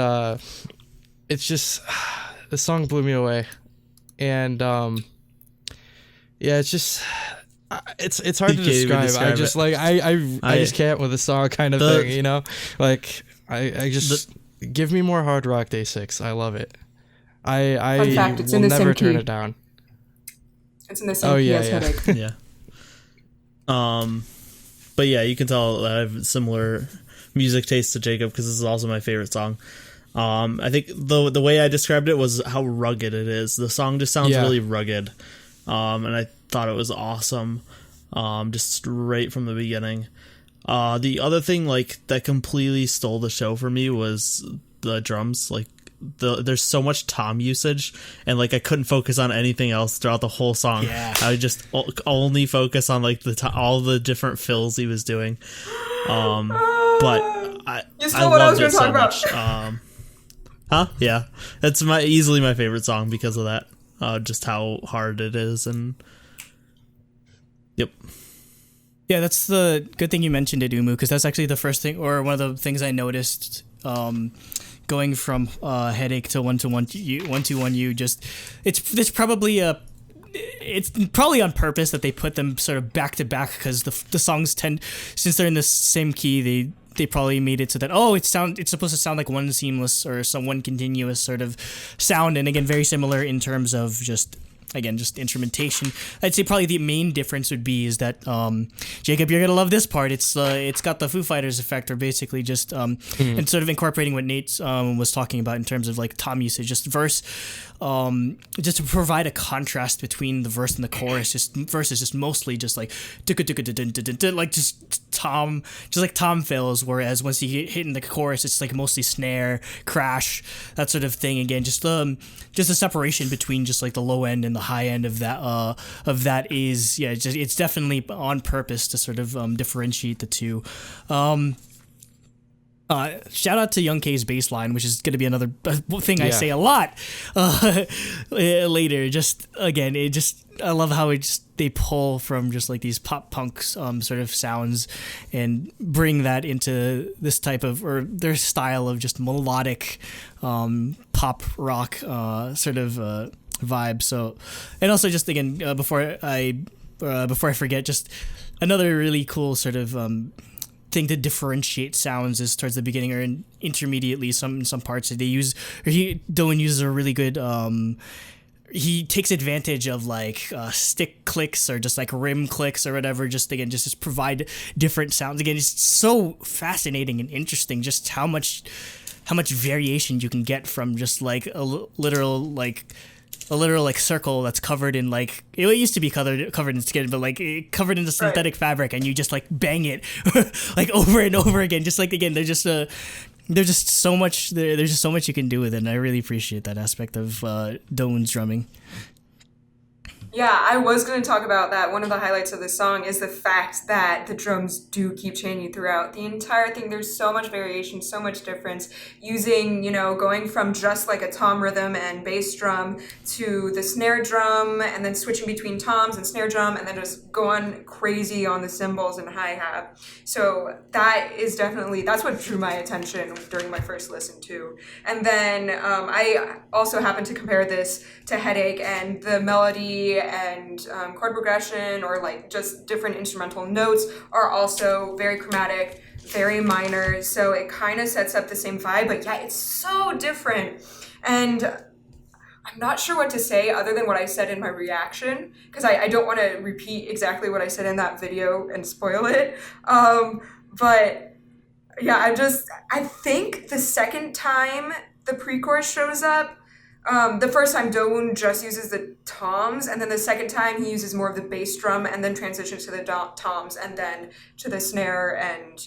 it's just the song blew me away. And it's just it's hard to describe. I just I just can't with a song kind of thing, I just give me more hard rock DAY6. I love it. I Fun fact, it's will in the never same turn key. it down. It's in the same key as Headache. Yeah. But yeah, you can tell that I have similar music taste to Jacob, because this is also my favorite song. I think the way I described it was how rugged it is. The song just sounds really rugged. And I thought it was awesome. Just right from the beginning. The other thing that completely stole the show for me was the drums. There's so much tom usage, and I couldn't focus on anything else throughout the whole song. I would just only focus on all the different fills he was doing. But I loved it so much. Yeah, that's easily my favorite song because of that. Just how hard it is, and yep. Yeah, that's the good thing you mentioned it, Umu, because that's actually the first thing, or one of the things I noticed going from Headache to 121U. Just it's probably on purpose that they put them sort of back to back, because the songs tend, since they're in the same key, they probably made it so that it's supposed to sound like one seamless or some one continuous sort of sound, and again very similar in terms of just instrumentation. I'd say probably the main difference would be is that Jacob, you're gonna love this part. It's got the Foo Fighters effect, or basically just and sort of incorporating what Nate was talking about in terms of tom usage, just verse, just to provide a contrast between the verse and the chorus. Verse is just mostly just just tom fills, whereas once you get hit in the chorus, it's like mostly snare, crash, that sort of thing. Again, just the separation between just like the low end and the high end of that is it's definitely on purpose to sort of differentiate the two. Shout out to Young K's bass line, which is going to be another thing I say a lot later. Just again, I love how they pull from just like these pop punks sort of sounds and bring that into this type of, or their style of just melodic pop rock sort of vibe. So, and also just again before I forget, just another really cool sort of thing to differentiate sounds is towards the beginning or intermediately some parts that they use, or Doan uses a really good he takes advantage of like stick clicks or just like rim clicks or whatever, just to provide different sounds. Again, it's so fascinating and interesting just how much variation you can get from just like a literal circle that's covered in like, it used to be covered in skin, but like covered in the synthetic fabric, and you just like bang it like over and over again. Just like, again, there's just so much you can do with it, and I really appreciate that aspect of Doan's drumming. Yeah, I was going to talk about that. One of the highlights of this song is the fact that the drums do keep changing throughout the entire thing. There's so much variation, so much difference, using, going from just like a tom rhythm and bass drum to the snare drum, and then switching between toms and snare drum, and then just going crazy on the cymbals and hi-hat. So that's what drew my attention during my first listen too. And then I also happened to compare this to Headache, and the melody and chord progression, or like just different instrumental notes, are also very chromatic, very minor, so it kind of sets up the same vibe, but yeah, it's so different. And I'm not sure what to say other than what I said in my reaction, because I don't want to repeat exactly what I said in that video and spoil it. But yeah, I think the second time the pre-chorus shows up, the first time Doan just uses the toms, and then the second time he uses more of the bass drum, and then transitions to the toms, and then to the snare and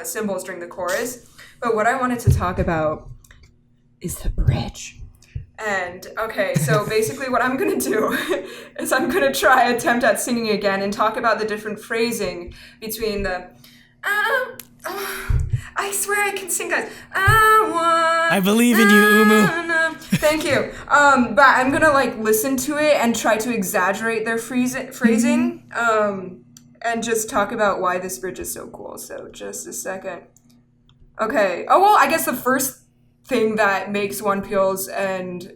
cymbals during the chorus. But what I wanted to talk about is the bridge. And okay, so basically what I'm gonna do is I'm gonna attempt at singing again and talk about the different phrasing between the I swear I can sing, guys. I believe in you, Umu. Thank you. But I'm gonna listen to it and try to exaggerate their phrasing, and just talk about why this bridge is so cool. So just a second. Okay. Oh well, I guess the first thing that makes One Peel's and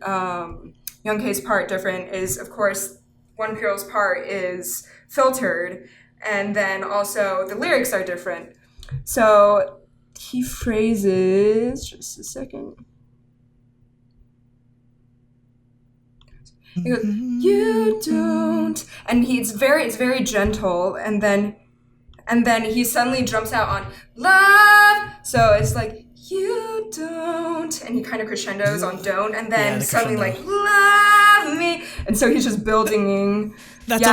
Young K's part different is, of course, One Peel's part is filtered, and then also the lyrics are different. So he phrases, just a second. He goes, "You don't," and it's very gentle, and then he suddenly jumps out on "love," so it's like "you don't," and he kind of crescendos on "don't," and then suddenly "love me," and so he's just building. That's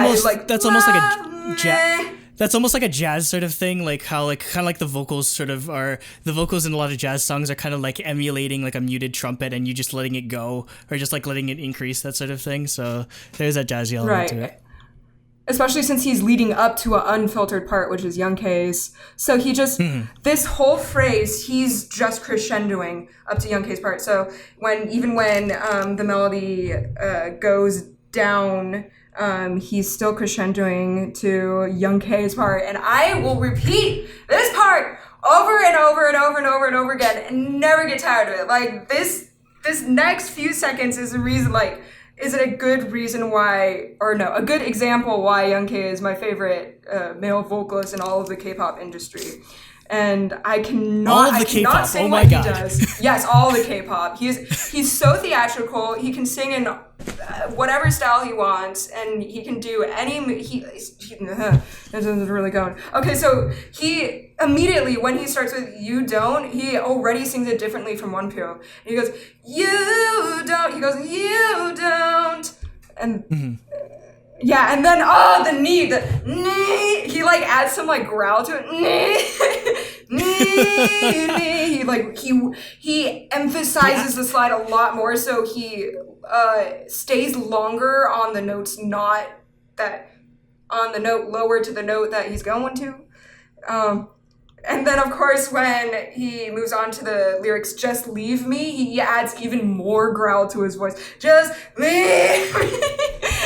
almost like a jazz sort of thing, like how kind of like the vocals sort of are, the vocals in a lot of jazz songs are kind of like emulating like a muted trumpet, and you just letting it go, or just like letting it increase, that sort of thing. So there's that jazzy element to it. Especially since he's leading up to an unfiltered part, which is Young K's. So he just, this whole phrase, he's just crescendoing up to Young K's part. So even when the melody goes down, he's still crescendoing to Young K's part, and I will repeat this part over and over and over and over and over again and never get tired of it. Like this next few seconds is a reason, is it a good reason why, or no, a good example why Young K is my favorite male vocalist in all of the K-pop industry. And I cannot sing oh what my God. He does. Yes, all the K-pop. He's so theatrical. He can sing in whatever style he wants, and he can do any. This is really going. Okay, so he immediately, when he starts with "you don't," he already sings it differently from One Pyo. He goes "you don't." He goes "you don't," and Yeah, and then the knee, he like adds some like growl to it. He emphasizes the slide a lot more, so he stays longer on the notes, not that on the note lower to the note that he's going to. And then, of course, when he moves on to the lyrics, just leave me, he adds even more growl to his voice. Just leave me.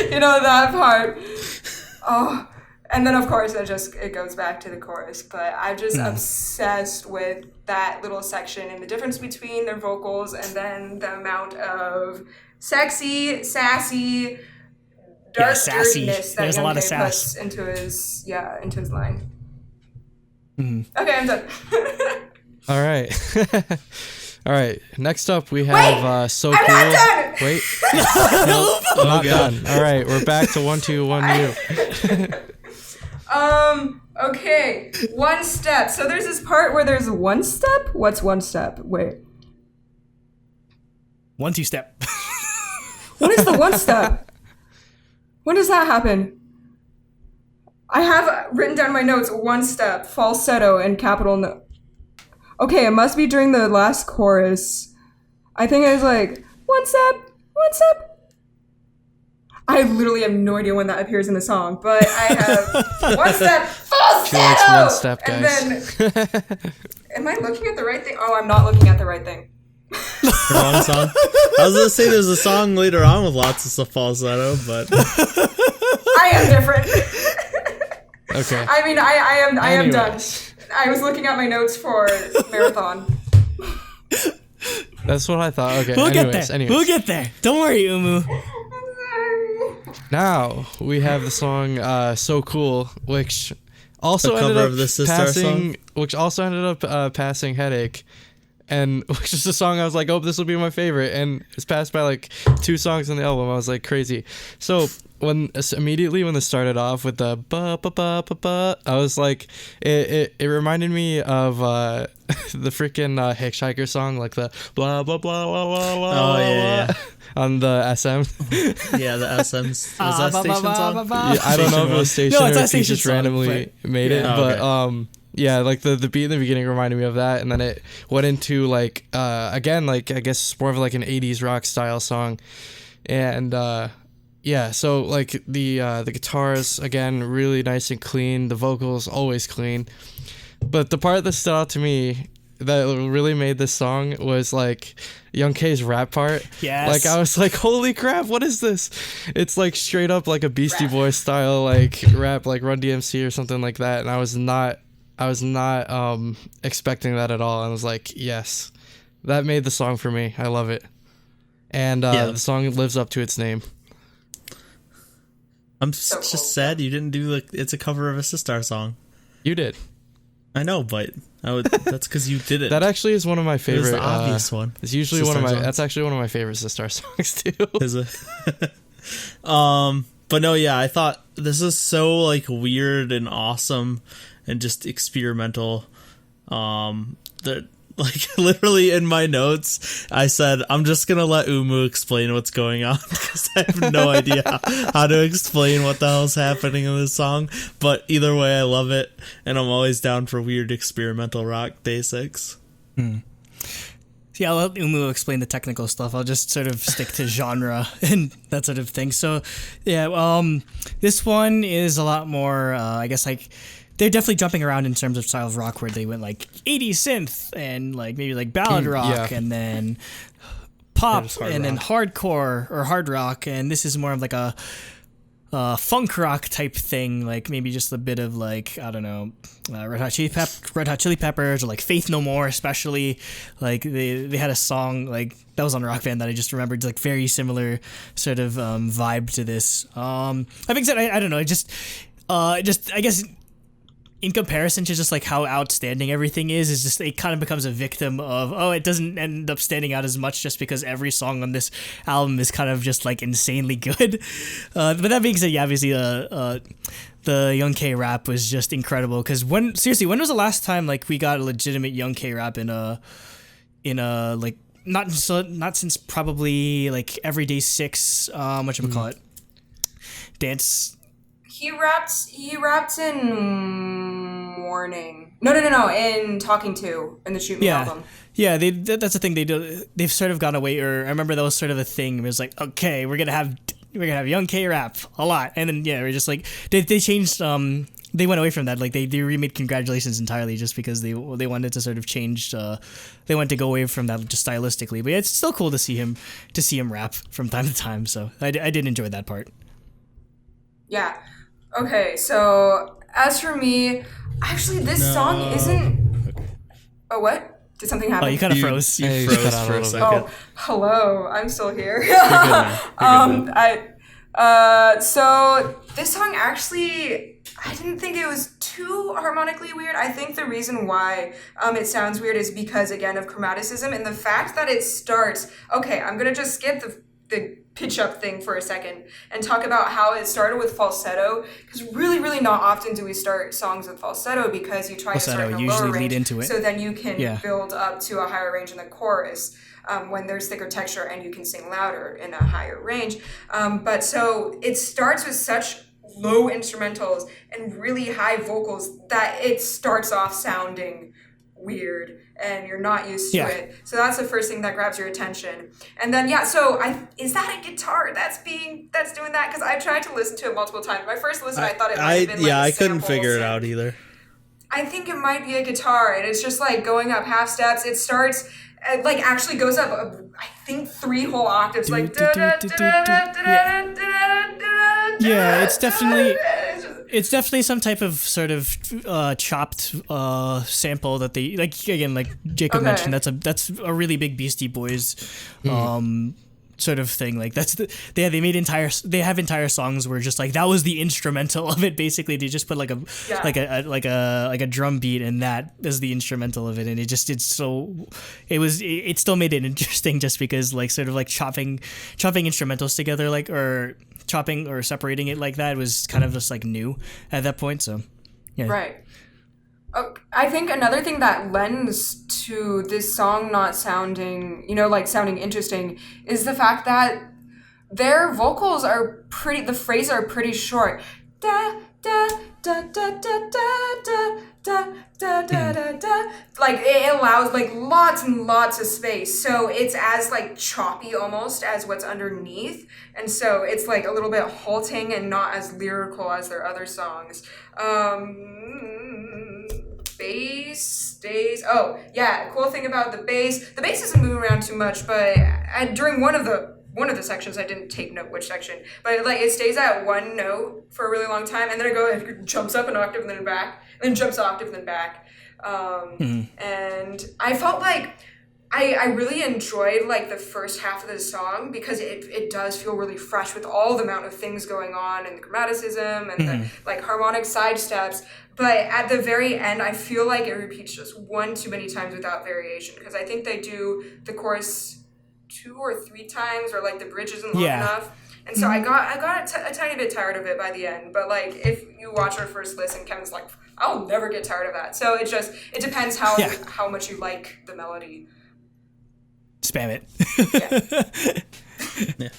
You know, that part. Oh. And then, of course, it goes back to the chorus. But I'm just obsessed with that little section and the difference between their vocals and then the amount of sexy, sassy, dark dirtiness that There's a lot of Young K sass puts into his line. Mm. Okay, I'm done. All right. All right. Next up, we have So I'm Cool. not done! Wait. Nope, not done. All right, we're back to 1 2 1 U. Okay. One step. So there's this part where there's one step? What's one step? Wait. 1 2 step. What is the one step? When does that happen? I have written down in my notes, one step, falsetto, and capital no. Okay, it must be during the last chorus. I think it was like, one step, one step. I literally have no idea when that appears in the song, but I have one step, falsetto! She likes one step, guys. And then, am I looking at the right thing? Oh, I'm not looking at the right thing. The wrong song. I was gonna say there's a song later on with lots of falsetto, but I am different. Okay. I mean, I am done. Anyways. I was looking at my notes for marathon. That's what I thought. Okay. We'll anyways, get there. anyways. We'll get there. Don't worry, Umu. Now we have the song "So Cool," which also The ended cover up of the Sistar passing, song? which also ended up passing "Headache," and which is a song I was like, "Oh, this will be my favorite," and it's passed by like 2 songs on the album. I was like, crazy. So immediately when this started off with the ba ba ba ba ba, I was like, it reminded me of the freaking Hitchhiker song, like the blah blah blah blah blah blah. Oh, yeah. On the SM. yeah, the SM's was that station song? Yeah, I don't know if it was station No, or it's if not he station just song, randomly made it, Yeah. but Okay. yeah, like the beat in the beginning reminded me of that, and then it went into like again, like I guess more of like an 80s rock style song, and yeah, so like the guitars again really nice and clean, the vocals always clean, but the part that stood out to me that really made this song was like Young K's rap part. Yes. Like I was like, holy crap, what is this? It's like straight up like a Beastie Boys style like rap, like Run DMC or something like that, and I was not expecting that at all. I was like, yes, that made the song for me. I love it, and the song lives up to its name. I'm just sad you didn't do it's a cover of a Sistar song. You did. I know, but that's because you did it. That actually is one of my It favorite. was the obvious one. It's usually Sistar one of my. songs. That's actually one of my favorite Sistar songs too. Is it? But no, yeah, I thought this is so like weird and awesome and just experimental. That like literally in my notes, I said I'm just gonna let Umu explain what's going on because I have no idea how to explain what the hell's happening in this song. But either way, I love it, and I'm always down for weird experimental rock. DAY6. Yeah, I'll let Umu explain the technical stuff. I'll just sort of stick to genre and that sort of thing. So, yeah, this one is a lot more, I guess, like, they're definitely jumping around in terms of style of rock where they went, like, 80s synth and, like, maybe, like, ballad rock yeah. and then pop hard and then rock. hardcore or hard rock. And this is more of, like, a funk rock type thing, like maybe just a bit of like, I don't know, Red Hot Chili Peppers or like Faith No More, especially. Like they had a song like that was on Rock Band that I just remembered, like very similar sort of vibe to this. I think that I don't know, just I guess in comparison to just like how outstanding everything is just it kind of becomes a victim of it doesn't end up standing out as much just because every song on this album is kind of just like insanely good. But that being said, yeah, obviously the Young K rap was just incredible because when was the last time like we got a legitimate Young K rap in a like not since probably like Everyday 6 whatchamacallit. dance. He rapped in Warning. No, in Talking To, in the Shoot Me album. Yeah, that's the thing they do. They've sort of gone away, or I remember that was sort of a thing. It was like, okay, we're gonna have Young K rap a lot, and then we're just like they changed. They went away from that. Like they remade Congratulations entirely just because they wanted to sort of change. They wanted to go away from that just stylistically. But yeah, it's still cool to see him rap from time to time. So I did enjoy that part. Yeah. Okay. So as for me, actually, this song isn't. Okay. Oh, what? Did something happen? Oh, you kind of froze. You froze for a second. Oh, hello. I'm still here. You're good now. So this song actually, I didn't think it was too harmonically weird. I think the reason why it sounds weird is because, again, of chromaticism and the fact that it starts. Okay, I'm gonna just skip the pitch up thing for a second and talk about how it started with falsetto, because really, really not often do we start songs with falsetto, because you try to start in a lower range, lead into it. So then you can build up to a higher range in the chorus. When there's thicker texture and you can sing louder in a higher range. But so it starts with such low instrumentals and really high vocals that it starts off sounding weird and you're not used to it. So that's the first thing that grabs your attention. And then, is that a guitar that's doing that? Because I tried to listen to it multiple times. My first listen, I thought it might have been like a I couldn't sample figure it out either. I think it might be a guitar, and it's just like going up half steps. It starts... like actually goes up, I think 3 whole octaves, like it's definitely some type of sort of chopped sample that they like. Again, like Jacob mentioned, that's a really big Beastie Boys sort of thing. Like they have entire songs where just like that was the instrumental of it. Basically, they just put like a drum beat and that is the instrumental of it, and it still made it interesting just because like sort of like chopping instrumentals together, like or chopping or separating it like that was kind of just like new at that point. So yeah, right. I think another thing that lends to this song not sounding, sounding interesting is the fact that their vocals are the phrases are pretty short. Da, da, da, da, da, da, da, da, da, da, da. Like, it allows, like, lots and lots of space. So it's as, like, choppy almost as what's underneath. And so it's, like, a little bit halting and not as lyrical as their other songs. Bass days. Oh, yeah. Cool thing about the bass doesn't move around too much, but during one of the sections, I didn't take note which section, but like it stays at one note for a really long time, and then it jumps up an octave and then back, and then jumps octave and then back. And I felt like I really enjoyed like the first half of the song because it does feel really fresh with all the amount of things going on and the chromaticism and the like harmonic side steps. But at the very end, I feel like it repeats just one too many times without variation, because I think they do the chorus 2 or 3 times, or like the bridge isn't long enough. And so I got a tiny bit tired of it by the end. But like if you watch our first listen, Kevin's like, I'll never get tired of that. So it depends how much you like the melody. Spam it. Yeah.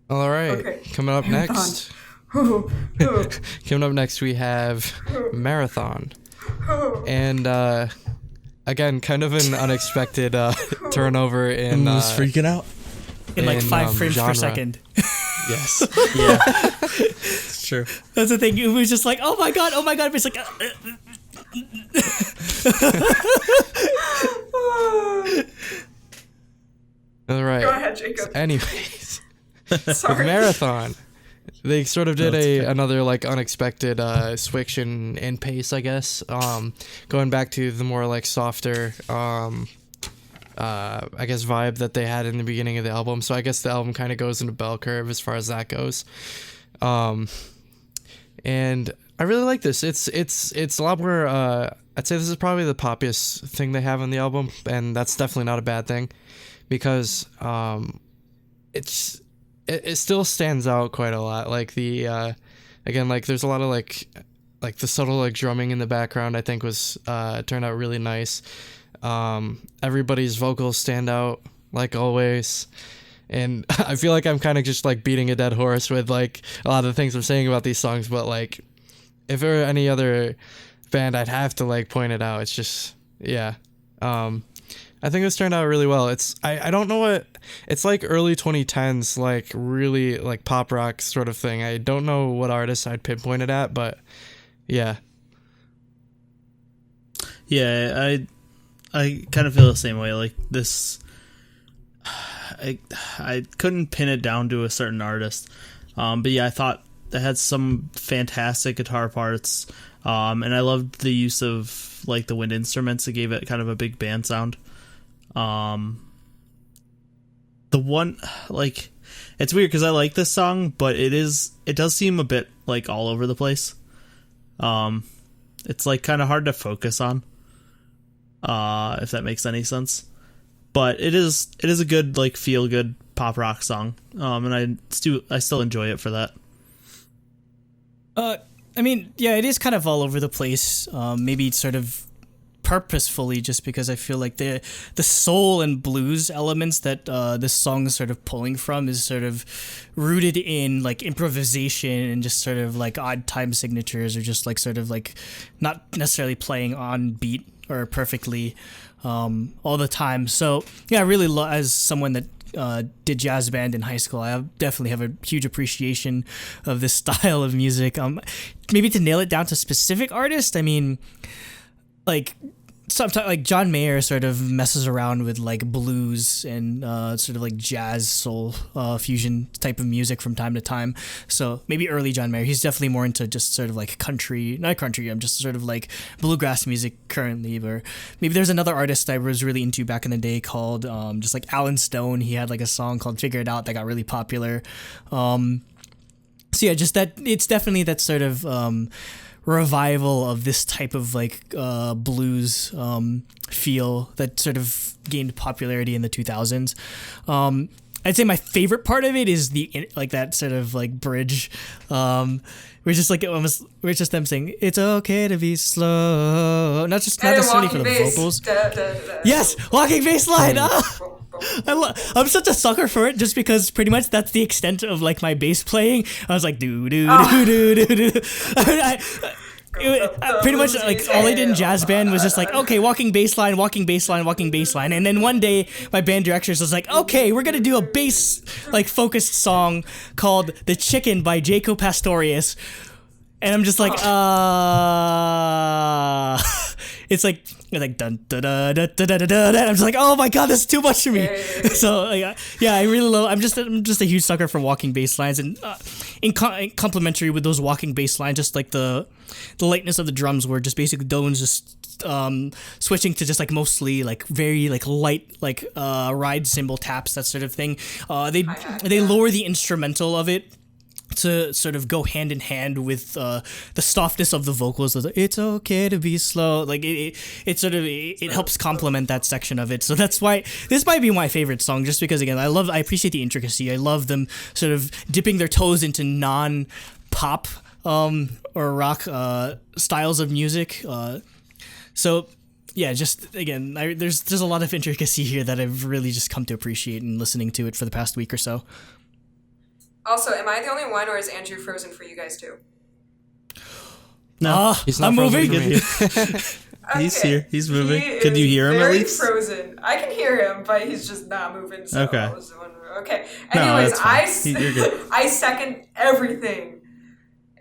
All right. Okay. Coming up next. Coming up next, we have Marathon. And again, kind of an unexpected turnover in was freaking out in like 5 frames genre. per second. Yes. Yeah. It's true. That's the thing. It was just like, oh my god. But it's like all right. Go ahead, Jacob. Anyways, Sorry. Marathon. They sort of did another like unexpected switch in pace, I guess. Going back to the more like softer I guess vibe that they had in the beginning of the album. So I guess the album kind of goes into bell curve as far as that goes. And I really like this. It's a lot more I'd say this is probably the poppiest thing they have on the album, and that's definitely not a bad thing, because it still stands out quite a lot. Like the again, like there's a lot of like the subtle like drumming in the background, I think was turned out really nice. Everybody's vocals stand out like always, And I feel like I'm kind of just like beating a dead horse with like a lot of the things I'm saying about these songs, but like if there were any other band, I'd have to like point it out. It's just, yeah. I think this turned out really well. It's I don't know what it's like, early 2010s, like really like pop rock sort of thing. I don't know what artist I'd pinpoint it at, but yeah. Yeah, I kind of feel the same way. Like this, I couldn't pin it down to a certain artist, but yeah, I thought it had some fantastic guitar parts, and I loved the use of like the wind instruments. It gave it kind of a big band sound. The one, like, it's weird because I like this song, but it does seem a bit like all over the place. It's like kind of hard to focus on, if that makes any sense. But it is a good, like, feel good pop rock song. And I still enjoy it for that. I mean, yeah, it is kind of all over the place. Maybe sort of purposefully, just because I feel like the soul and blues elements that this song is sort of pulling from is sort of rooted in like improvisation and just sort of like odd time signatures, or just like sort of like not necessarily playing on beat or perfectly all the time. So yeah, I really as someone that did jazz band in high school, I definitely have a huge appreciation of this style of music. Maybe to nail it down to specific artists, I mean, like sometimes like John Mayer sort of messes around with like blues and sort of like jazz soul fusion type of music from time to time. So maybe early John Mayer, he's definitely more into just sort of like not country, I'm just sort of like bluegrass music currently. Or maybe there's another artist I was really into back in the day called just like Alan Stone. He had like a song called Figure It Out that got really popular. So yeah, just that it's definitely that sort of revival of this type of like blues feel that sort of gained popularity in the 2000s. I'd say my favorite part of it is the like that sort of like bridge. We're just like we're just them saying it's okay to be slow, not necessarily for the vocals. Yes, walking bass line. I'm such a sucker for it, just because pretty much that's the extent of like my bass playing. I was like do do do do do do. Pretty much like all I did in jazz band was just like, okay, walking bass line, walking bass line, walking bass line. And then one day my band director was like, okay, we're gonna do a bass like focused song called The Chicken by Jaco Pastorius. And I'm just like, it's like dun da da da da da da da. I'm just like, oh my god, that's too much for me. So like, yeah, I really love. I'm just a huge sucker for walking bass lines, and in complementary with those walking bass lines, just like the lightness of the drums, were just basically Doan's just switching to just like mostly like very like light like ride cymbal taps, that sort of thing. They lower the instrumental of it to sort of go hand in hand with the softness of the vocals. It's okay to be slow. Like it sort of it helps complement that section of it. So that's why this might be my favorite song, just because again I appreciate the intricacy. I love them sort of dipping their toes into non-pop or rock styles of music. So yeah, just again, there's a lot of intricacy here that I've really just come to appreciate in listening to it for the past week or so. Also, am I the only one, or is Andrew frozen for you guys too? No, he's not I'm moving. He's here. He's moving. Could you hear him at least? Frozen. I can hear him, but he's just not moving. So okay. I was wondering. Okay. Anyways, I second everything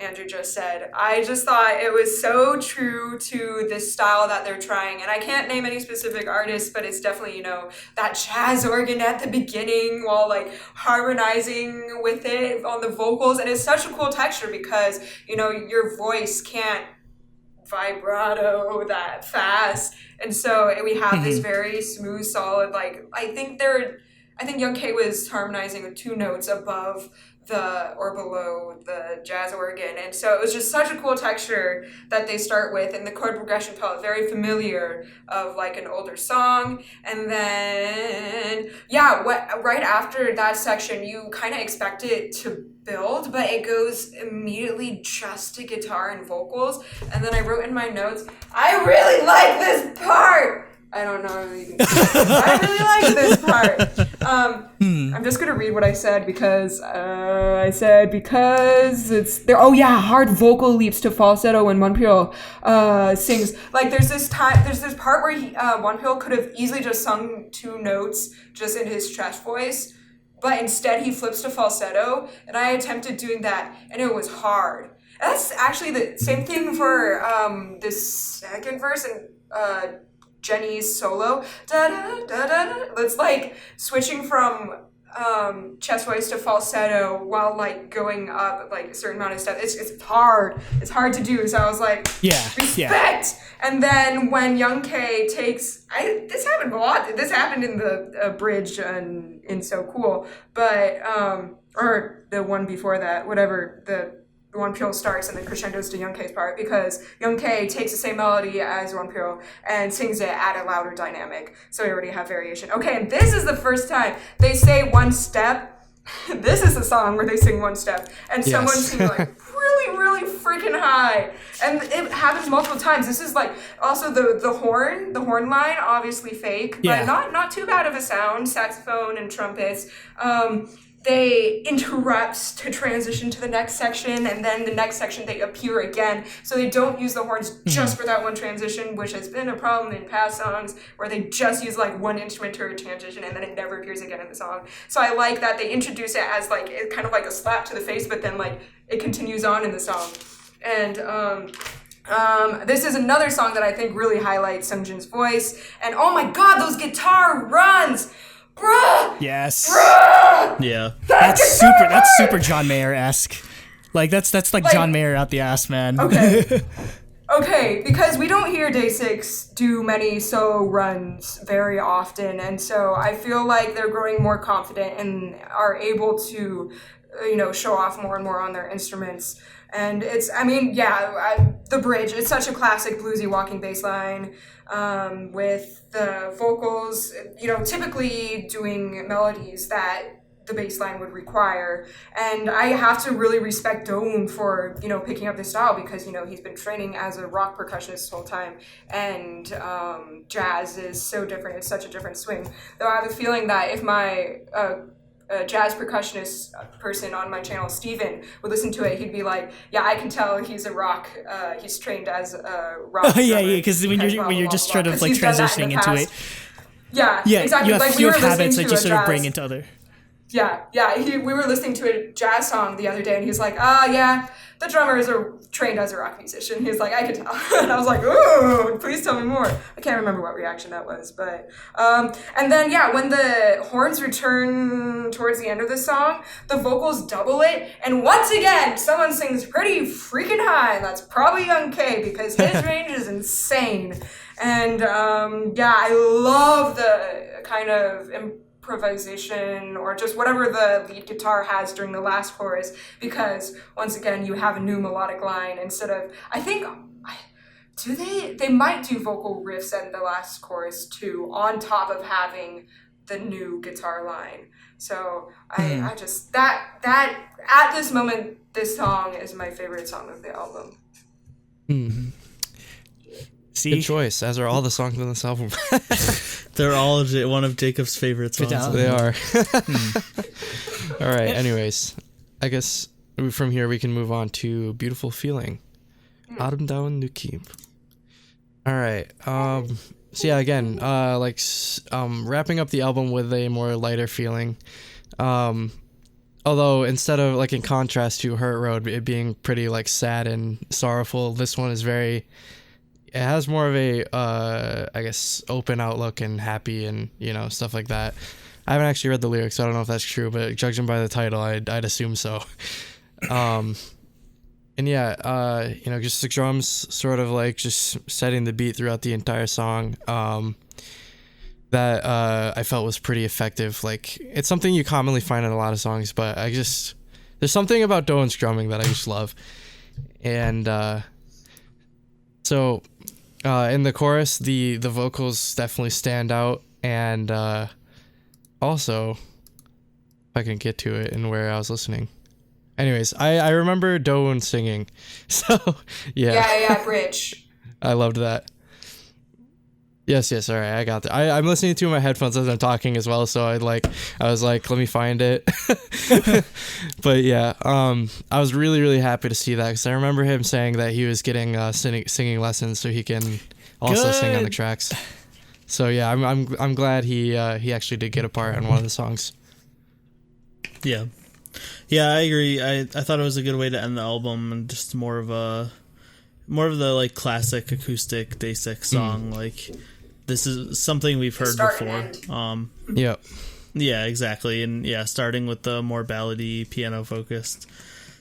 Andrew just said. I just thought it was so true to this style that they're trying. And I can't name any specific artists, but it's definitely, that jazz organ at the beginning while like harmonizing with it on the vocals. And it's such a cool texture because, your voice can't vibrato that fast. And so we have this very smooth, solid, like, I think Young K was harmonizing with 2 notes above or below the jazz organ, and so it was just such a cool texture that they start with, and the chord progression felt very familiar of like an older song. And then right after that section you kind of expect it to build, but it goes immediately just to guitar and vocals. And then I wrote in my notes, I really like this part. I don't know if you can see it. I really like this part. I'm just gonna read what I said because it's there. Oh yeah, hard vocal leaps to falsetto when Wonpil sings. Like there's this part where Wonpil could have easily just sung 2 notes just in his chest voice, but instead he flips to falsetto, and I attempted doing that, and it was hard. That's actually the same thing for this second verse and Jenny's solo. Da, da, da, da. It's like switching from chest voice to falsetto while like going up like a certain amount of stuff. It's hard. It's hard to do. So I was like, respect. Yeah. And then when Young K takes, this happened a lot. This happened in the bridge in So Cool, but or the one before that, whatever the Wonpil starts and then crescendos to Young K's part, because Young K takes the same melody as Wonpil and sings it at a louder dynamic. So we already have variation. Okay, and this is the first time they say 1 step. This is the song where they sing 1 step. And someone's singing like really, really freaking high. And it happens multiple times. This is like also the horn line, obviously fake, but not too bad of a sound. Saxophone and trumpets. They interrupt to transition to the next section, and then the next section they appear again. So they don't use the horns just for that one transition, which has been a problem in past songs where they just use like one instrument to transition and then it never appears again in the song. So I like that they introduce it as like it kind of like a slap to the face, but then like it continues on in the song. And this is another song that I think really highlights Sungjin's voice. And oh my god, those guitar runs! Bruh! Yes. Bruh! Yeah. That's super John Mayer-esque. Like that's like John Mayer out the ass, man. Okay. Okay, because we don't hear DAY6 do many solo runs very often, and so I feel like they're growing more confident and are able to, show off more and more on their instruments. And the bridge, it's such a classic bluesy walking bass line, with the vocals, typically doing melodies that the bass line would require. And I have to really respect Dowoon for, picking up this style because, he's been training as a rock percussionist this whole time. And jazz is so different. It's such a different swing. Though I have a feeling that if my jazz percussionist person on my channel, Steven, would listen to it, he'd be like, yeah, I can tell he's a rock, he's trained as a rock drummer. Yeah, because when you're just sort of like transitioning into it. Yeah, exactly. You have like, few habits that you sort of bring into other. Yeah. We were listening to a jazz song the other day, and he's like, the drummer is trained as a rock musician. He's like, I could tell. And I was like, ooh, please tell me more. I can't remember what reaction that was, but, and then, when the horns return towards the end of the song, the vocals double it, and once again, someone sings pretty freaking high, and that's probably Young K, because his range is insane. And, I love the kind of improvisation or just whatever the lead guitar has during the last chorus, because once again you have a new melodic line instead of, I think, they might do vocal riffs in the last chorus too, on top of having the new guitar line. So I just that at this moment, this song is my favorite song of the album. See? Good choice, as are all the songs on this album. They're all one of Jacob's favorite songs. They are. All right, anyways, I guess from here we can move on to Beautiful Feeling. 아름다운 느낌. All right. So yeah, again, wrapping up the album with a more lighter feeling. Although instead of like in contrast to Hurt Road, it being pretty like sad and sorrowful, this one is it has more of a, I guess, open outlook and happy and, stuff like that. I haven't actually read the lyrics, so I don't know if that's true, but judging by the title, I'd assume so. Just the drums sort of like just setting the beat throughout the entire song, that I felt was pretty effective. Like, it's something you commonly find in a lot of songs, but there's something about Dowoon's drumming that I just love. And, So, in the chorus, the vocals definitely stand out, and also, if I can get to it and where I was listening. Anyways, I remember Dowoon singing, so yeah. Yeah, bridge. I loved that. Yes. All right, I got that. I'm listening to my headphones as I'm talking as well, so I was like, let me find it. But yeah, I was really happy to see that because I remember him saying that he was getting singing lessons so he can also sing on the tracks. So yeah, I'm glad he actually did get a part on one of the songs. Yeah, I agree. I thought it was a good way to end the album, and just more of the like classic acoustic DAY6 song. Like, this is something we've heard before. Yep. Yeah, exactly. And yeah, starting with the more ballady, piano focused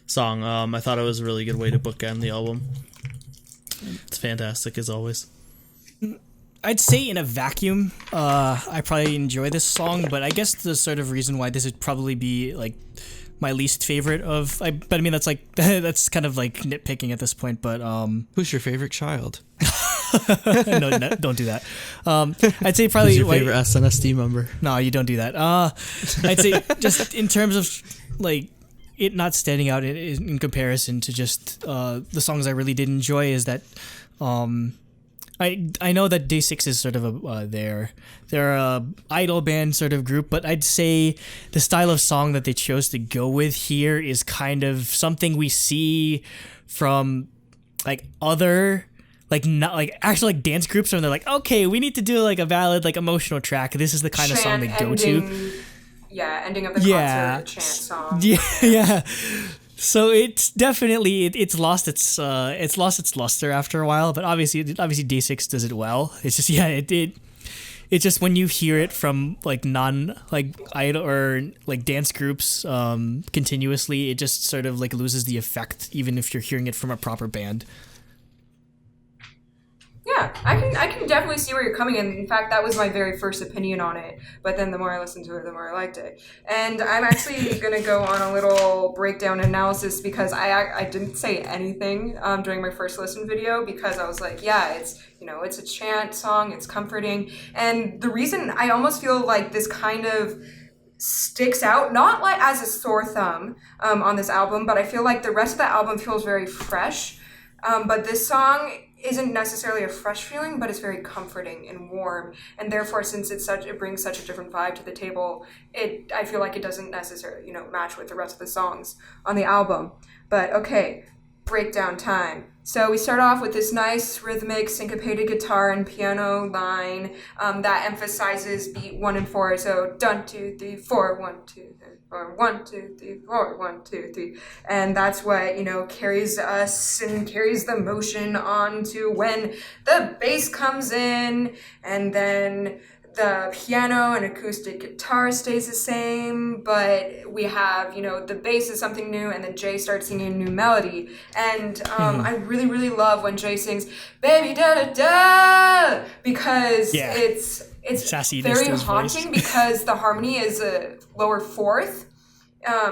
song. I thought it was a really good way to bookend the album. It's fantastic as always. I'd say in a vacuum, I probably enjoy this song, but I guess the sort of reason why this would probably be like my least favorite but I mean that's like that's kind of like nitpicking at this point, but who's your favorite child? No, don't do that. I'd say probably who's your favorite SNSD member? No, you don't do that. I'd say just in terms of like it not standing out in comparison to just the songs I really did enjoy is that I know that DAY6 is sort of they're a idol band sort of group, but I'd say the style of song that they chose to go with here is kind of something we see from like other like not like actually like dance groups where they're like, okay, we need to do like a valid like emotional track. This is the kind of song they go to. Yeah, ending of the concert chant song. Yeah. So it's definitely it's lost its luster after a while, but obviously DAY6 does it well. It's just it's just when you hear it from like non like idol or like dance groups continuously, it just sort of like loses the effect even if you're hearing it from a proper band. Yeah, I can definitely see where you're coming in. In fact, that was my very first opinion on it. But then the more I listened to it, the more I liked it. And I'm actually going to go on a little breakdown analysis because I didn't say anything during my first listen video because I was like, yeah, it's a chant song, it's comforting. And the reason I almost feel like this kind of sticks out, not like as a sore thumb on this album, but I feel like the rest of the album feels very fresh. But this song isn't necessarily a fresh feeling, but it's very comforting and warm, and therefore, since it brings such a different vibe to the table, I feel like it doesn't necessarily match with the rest of the songs on the album. But okay, breakdown time. So we start off with this nice rhythmic syncopated guitar and piano line that emphasizes beat 1 and 4. So 1 2 3 4 1 2 3 4 1 2 3 4 1 2 3, and that's what carries us and carries the motion on to when the bass comes in, and then the piano and acoustic guitar stays the same, but we have, the bass is something new, and then Jay starts singing a new melody. And I really, really love when Jay sings "Baby Da Da Da" because it's sassy, very haunting because the harmony is a lower fourth.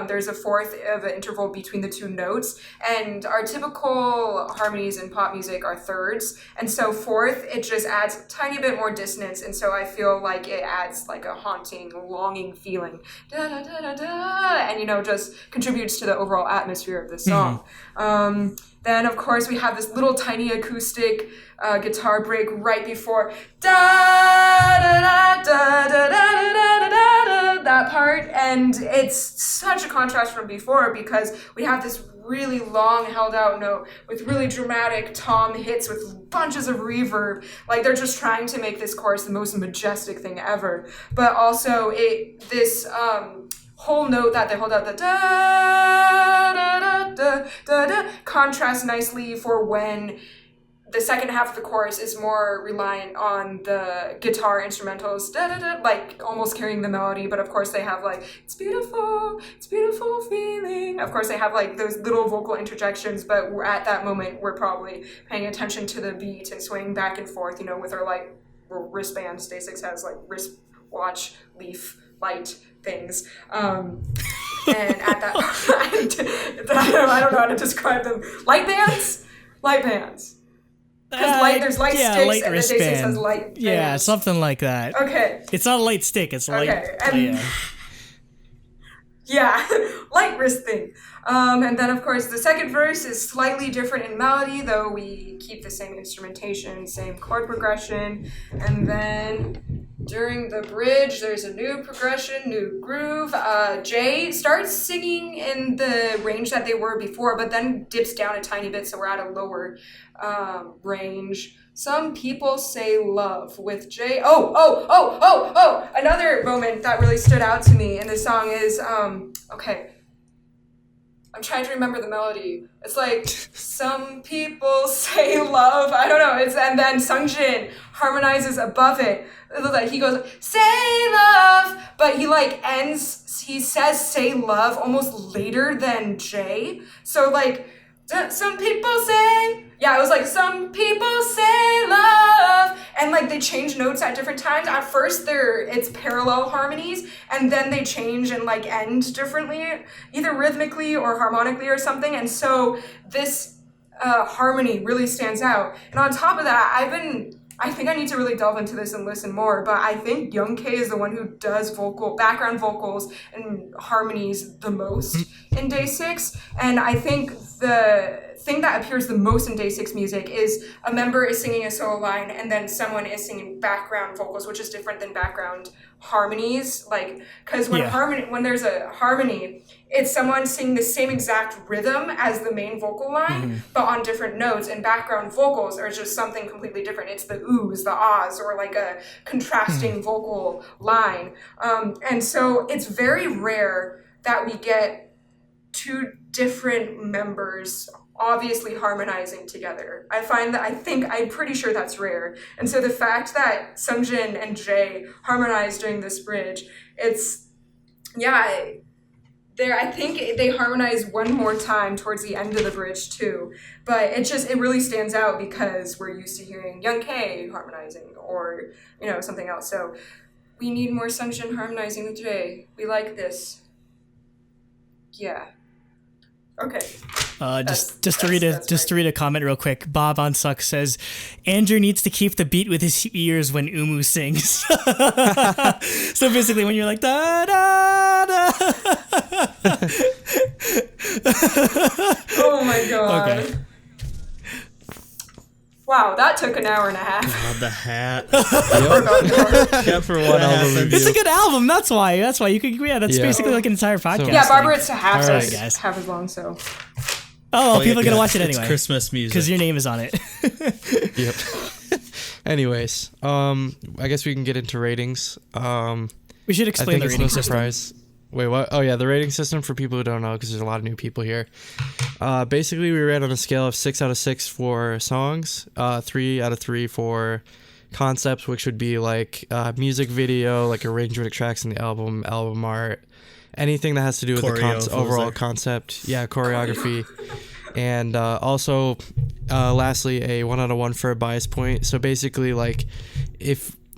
There's a fourth of an interval between the two notes, and our typical harmonies in pop music are thirds, and so fourth, it just adds a tiny bit more dissonance, and so I feel like it adds like a haunting, longing feeling, da, da, da, da, da, and just contributes to the overall atmosphere of the song. Then, of course, we have this little tiny acoustic guitar break right before da da da da da da da da da, that part, and it's such a contrast from before because we have this really long held out note with really dramatic tom hits with bunches of reverb, like they're just trying to make this chorus the most majestic thing ever. But also this whole note that they hold out, the da da da da da da, contrasts nicely for when the second half of the chorus is more reliant on the guitar instrumentals, da da da, like almost carrying the melody. But of course they have like it's beautiful feeling. Of course they have like those little vocal interjections, but at that moment we're probably paying attention to the beat and swaying back and forth, with our like wristbands. DAY6 has like wristwatch, leaf, light things. And at that I don't know how to describe them. Light bands. Because there's light sticks, light and wristband. the DAY6 has light bands. Yeah, something like that. Okay. It's not a light stick, it's a light... Okay. And Yeah, light wrist thing. And then, of course, the second verse is slightly different in melody, though we keep the same instrumentation, same chord progression. And then during the bridge, there's a new progression, new groove. Jay starts singing in the range that they were before, but then dips down a tiny bit, so we're at a lower range. Some people say love with Jay. Oh! Another moment that really stood out to me in the song is, okay. I'm trying to remember the melody. It's like, some people say love. I don't know. And then Sungjin harmonizes above it. He goes, say love. But he says say love almost later than Jay. So some people say, it was like, some people say love, and they change notes at different times. At first it's parallel harmonies, and then they change and end differently, either rhythmically or harmonically or something, and so this harmony really stands out. And on top of that, I think I need to really delve into this and listen more, but I think Young K is the one who does background vocals and harmonies the most in DAY6, and I think the thing that appears the most in DAY6 music is a member is singing a solo line and then someone is singing background vocals, which is different than background harmonies, because when there's a harmony, it's someone singing the same exact rhythm as the main vocal line, but on different notes, and background vocals are just something completely different. It's the oohs, the ahs, or a contrasting vocal line. And so it's very rare that we get two different members obviously harmonizing together. I'm pretty sure that's rare. And so the fact that Sungjin and Jay harmonize during this bridge, I think they harmonize one more time towards the end of the bridge too. But it really stands out because we're used to hearing Young K harmonizing or, something else. So we need more Sungjin harmonizing with Jay. We like this. Yeah. Okay. Just to read a comment real quick. Bob on Suck says, Andrew needs to keep the beat with his ears when Umu sings. So basically, when you're like da da da. Oh my god. Okay. Wow, that took an hour and a half. God, the hat. Yeah, for one album review. It's a good album. That's why you could. Yeah, that's basically like an entire podcast. Yeah, Barbara, it's half Alright, guys. half as long. So. Oh, people are gonna watch it anyway. It's Christmas music because your name is on it. Yep. Anyways, I guess we can get into ratings. We should explain the rating system. Surprise. Wait, what? Oh yeah, the rating system for people who don't know, because there's a lot of new people here. Basically, we rate on a scale of 6 out of 6 for songs, 3 out of 3 for concepts, which would be music video, arrangement of tracks in the album art, anything that has to do with the overall concept. Yeah, choreography. And also, lastly, a 1 out of 1 for a bias point. So basically,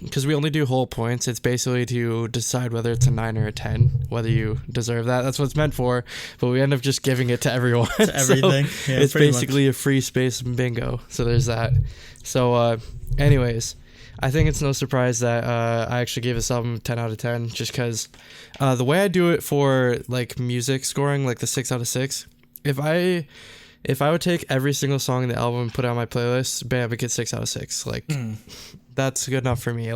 because we only do whole points, it's basically to decide whether it's a 9 or a 10, whether you deserve that. That's what it's meant for, but we end up just giving it to everyone. To everything. So it's basically a free space bingo. So there's that. So anyways, I think it's no surprise that I actually gave this album 10 out of 10, just because the way I do it for music scoring, the 6 out of 6, if I would take every single song in the album and put it on my playlist, bam, it gets 6 out of 6. That's good enough for me.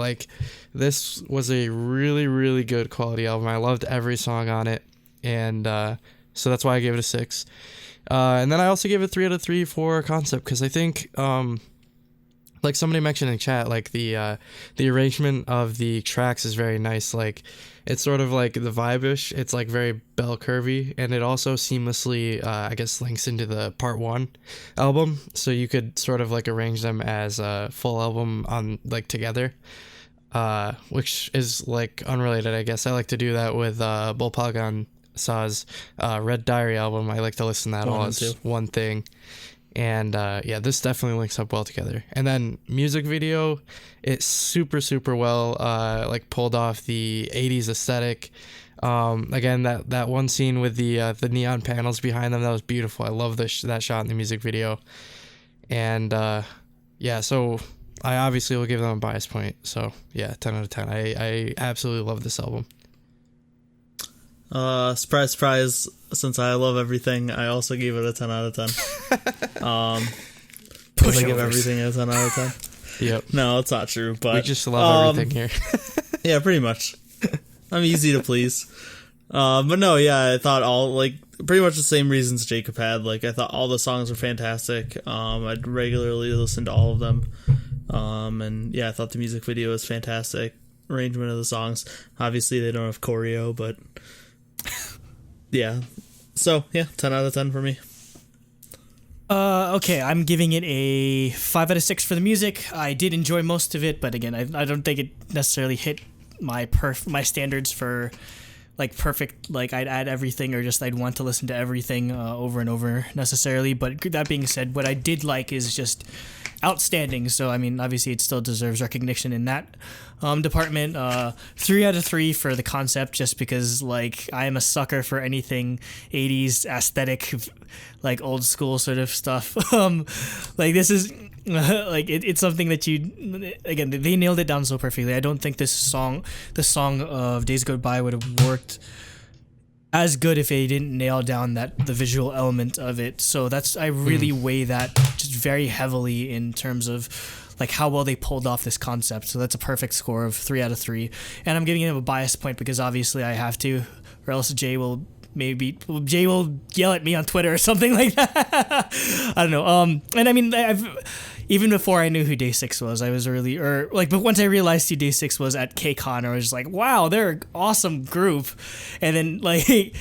This was a really, really good quality album. I loved every song on it, and so that's why I gave it a 6. And then I also gave it 3 out of 3 for concept, because I think somebody mentioned in chat, the arrangement of the tracks is very nice. It's sort of the vibe-ish. It's very bell curvy, and it also seamlessly, I guess, links into the part 1 album. So you could sort of arrange them as a full album on together, which is unrelated, I guess. I like to do that with Bolpagan Sa's Red Diary album. I like to listen to that all as one thing. And this definitely links up well together. And then music video, it's super, super well pulled off the 80s aesthetic. Again, that one scene with the neon panels behind them, that was beautiful. I love that shot in the music video. And so I obviously will give them a bias point. So yeah, 10 out of 10. I absolutely love this album. Surprise, surprise. Since I love everything, I also gave it a 10 out of 10. I give everything a 10 out of 10. Yep. No, it's not true, but... We just love everything here. Yeah, pretty much. I'm easy to please. But no, yeah, I thought pretty much the same reasons Jacob had. I thought all the songs were fantastic. I'd regularly listen to all of them. And yeah, I thought the music video was fantastic. Arrangement of the songs. Obviously, they don't have choreo, but... yeah. So, yeah, 10 out of 10 for me. Okay, I'm giving it a 5 out of 6 for the music. I did enjoy most of it, but again, I don't think it necessarily hit my standards for perfect. I'd add everything, or just I'd want to listen to everything over and over necessarily. But that being said, what I did like is just outstanding. So I mean, obviously, it still deserves recognition in that department. 3 out of 3 for the concept, just because I am a sucker for anything 80s aesthetic, old school sort of stuff. This is it's something that again, they nailed it down so perfectly. I don't think the song of Days Go By would have worked as good if they didn't nail down the visual element of it. So I really weigh that just very heavily in terms of how well they pulled off this concept. So that's a perfect score of 3 out of 3. And I'm giving it a bias point because obviously I have to, or else Jay will yell at me on Twitter or something like that. I don't know. And I mean, even before I knew who DAY6 was, I was really, but once I realized who DAY6 was at KCON, I was just like, wow, they're an awesome group. And then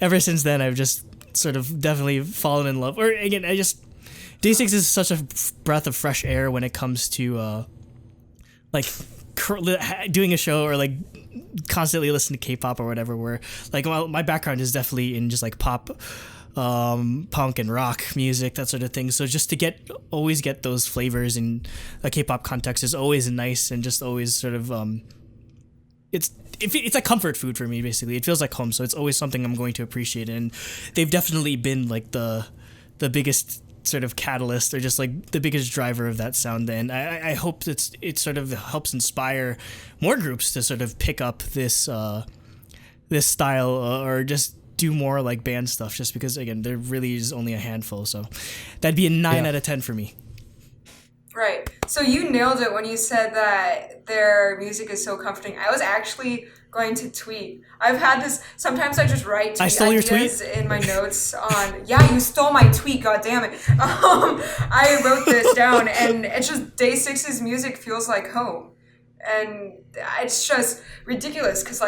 ever since then, I've just sort of definitely fallen in love. Or again, DAY6 is such a breath of fresh air when it comes to doing a show or constantly listen to K-pop or whatever, where my background is definitely in just pop, punk and rock music, that sort of thing. So just to always get those flavors in a K-pop context is always nice, and just always sort of it's a comfort food for me. Basically, it feels like home, so it's always something I'm going to appreciate. And they've definitely been the biggest sort of catalyst, or just the biggest driver of that sound. And I hope it sort of helps inspire more groups to sort of pick up this style, or just do more band stuff, just because again, there really is only a handful. So that'd be a 9 out of 10 for me. Right. So you nailed it when you said that their music is so comforting. I was actually going to tweet. I've had this, sometimes I just write tweet ideas in my notes on, yeah, you stole my tweet, god damn it. I wrote this down, and it's just DAY6's music feels like home. And it's just ridiculous, because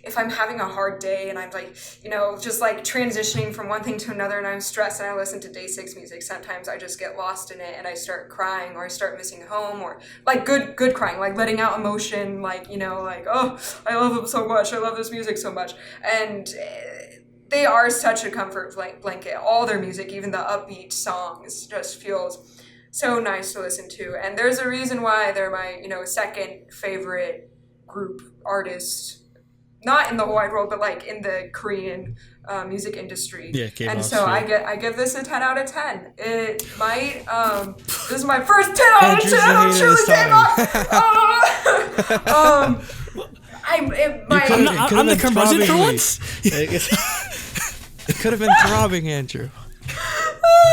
if I'm having a hard day and I'm just transitioning from one thing to another and I'm stressed and I listen to DAY6 music, sometimes I just get lost in it and I start crying, or I start missing home, or good crying, letting out emotion, oh, I love them so much, I love this music so much. And they are such a comfort blanket. All their music, even the upbeat songs, just feels so nice to listen to. And there's a reason why they're my, second favorite group artist, not in the whole wide world, but in the Korean music industry. Yeah, K-pop. And so I give this a 10 out of 10. It might, this is my first 10 out of 10. I'm truly I'm the curmudgeon for once. It could have been throbbing, Andrew.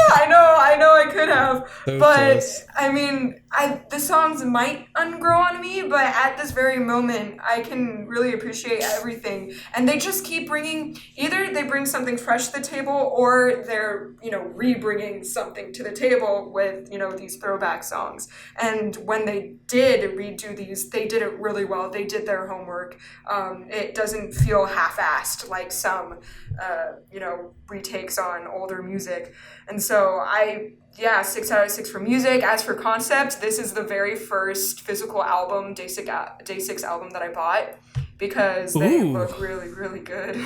I know I could have, So but close. I mean, the songs might ungrow on me, but at this very moment, I can really appreciate everything. And they just keep either they bring something fresh to the table, or they're, re-bringing something to the table with, these throwback songs. And when they did redo these, they did it really well. They did their homework. It doesn't feel half-assed like some, retakes on older music. And so 6 out of 6 for music. As for concept, this is the very first physical album, DAY6 album that I bought, because they look really, really good.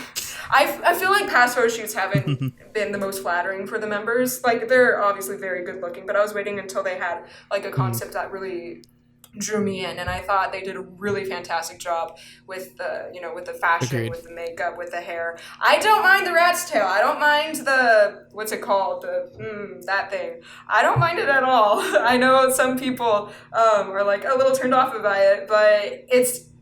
I feel like past photo shoots haven't been the most flattering for the members. They're obviously very good looking, but I was waiting until they had a concept that really drew me in, and I thought they did a really fantastic job with the fashion, Agreed. with the makeup, with the hair. I don't mind the rat's tail. I don't mind the, what's it called? That thing. I don't mind it at all. I know some people are a little turned off by it, but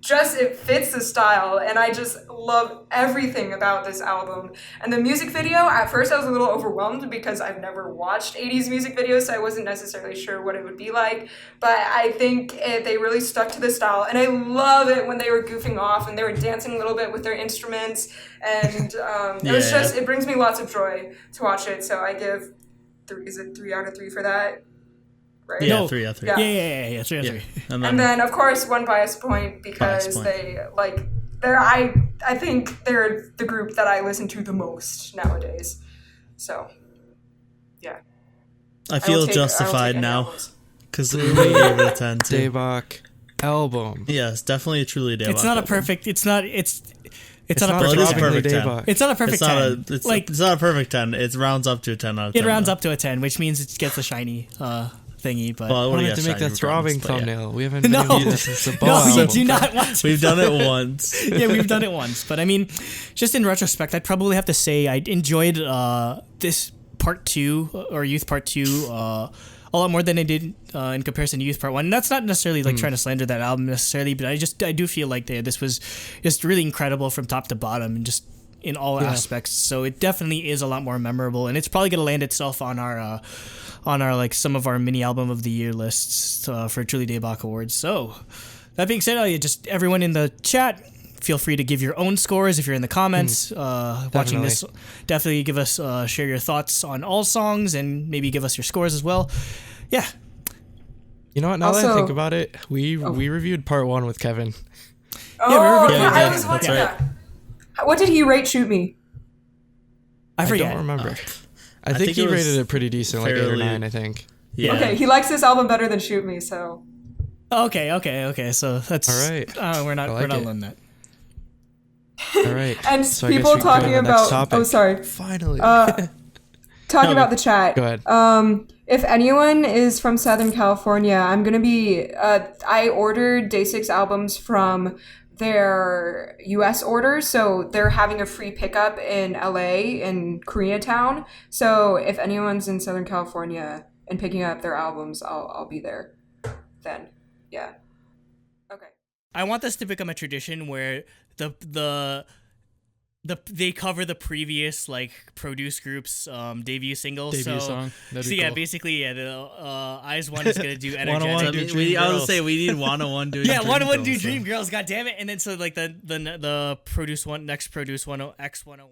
it fits the style, and I just love everything about this album. And the music video, at first I was a little overwhelmed because I've never watched 80s music videos, so I wasn't necessarily sure what it would be like, but I think they really stuck to the style, and I love it when they were goofing off and they were dancing a little bit with their instruments, and it brings me lots of joy to watch it, so I give 3 out of 3 for that. Right? Yeah, 3 out of 3. Yeah, 3 out of 3. And then, of course, one bias point because I think they're the group that I listen to the most nowadays. So, yeah. I feel justified now because we gave it a 10 too. Daebak album. Yes, definitely a truly Daebak. It's not album. a perfect. It's not a perfect 10. It's not a perfect 10. It's not a perfect 10. It rounds up to a 10 out of 10. It rounds up to a 10, which means it gets a shiny thingy. But I wanted to make that throbbing thumbnail. We haven't been no, able to do this since the no, ball you album. do not want to. We've done it once. Yeah, we've done it once. But I mean, just in retrospect, I'd probably have to say I enjoyed this part 2 or Youth part 2 a lot more than I did in comparison to Youth part 1. And that's not necessarily like trying to slander that album necessarily, but I do feel like this was just really incredible from top to bottom and just in all aspects. So it definitely is a lot more memorable, and it's probably going to land itself on our like some of our mini album of the year lists for Truly Daebak Awards. So that being said, just everyone in the chat, feel free to give your own scores if you're in the comments watching this. Definitely give us share your thoughts on all songs and maybe give us your scores as well. Yeah. You know what? Now that I think about it, we reviewed part 1 with Kevin. I was wondering that. What did he rate Shoot Me? I forget. I don't remember. I think he rated it pretty decent, like 8 or 9, I think. Yeah. Okay, he likes this album better than Shoot Me, so. Okay. So that's all right. We're not alone that. All right. And so people talking about. Oh, sorry. Finally. Talking about the chat. Go ahead. If anyone is from Southern California, I'm gonna be. I ordered DAY6 albums from their US orders, so they're having a free pickup in LA in Koreatown. So if anyone's in Southern California and picking up their albums, I'll be there then. Yeah. Okay. I want this to become a tradition where they cover the previous like produce group's debut single. Song. Yeah, basically, the Eyes One is gonna do energetic. I would say we need 101 doing. Yeah, 101 do Dream Girls. God damn it! And then so like the produce one next produce 10 X101.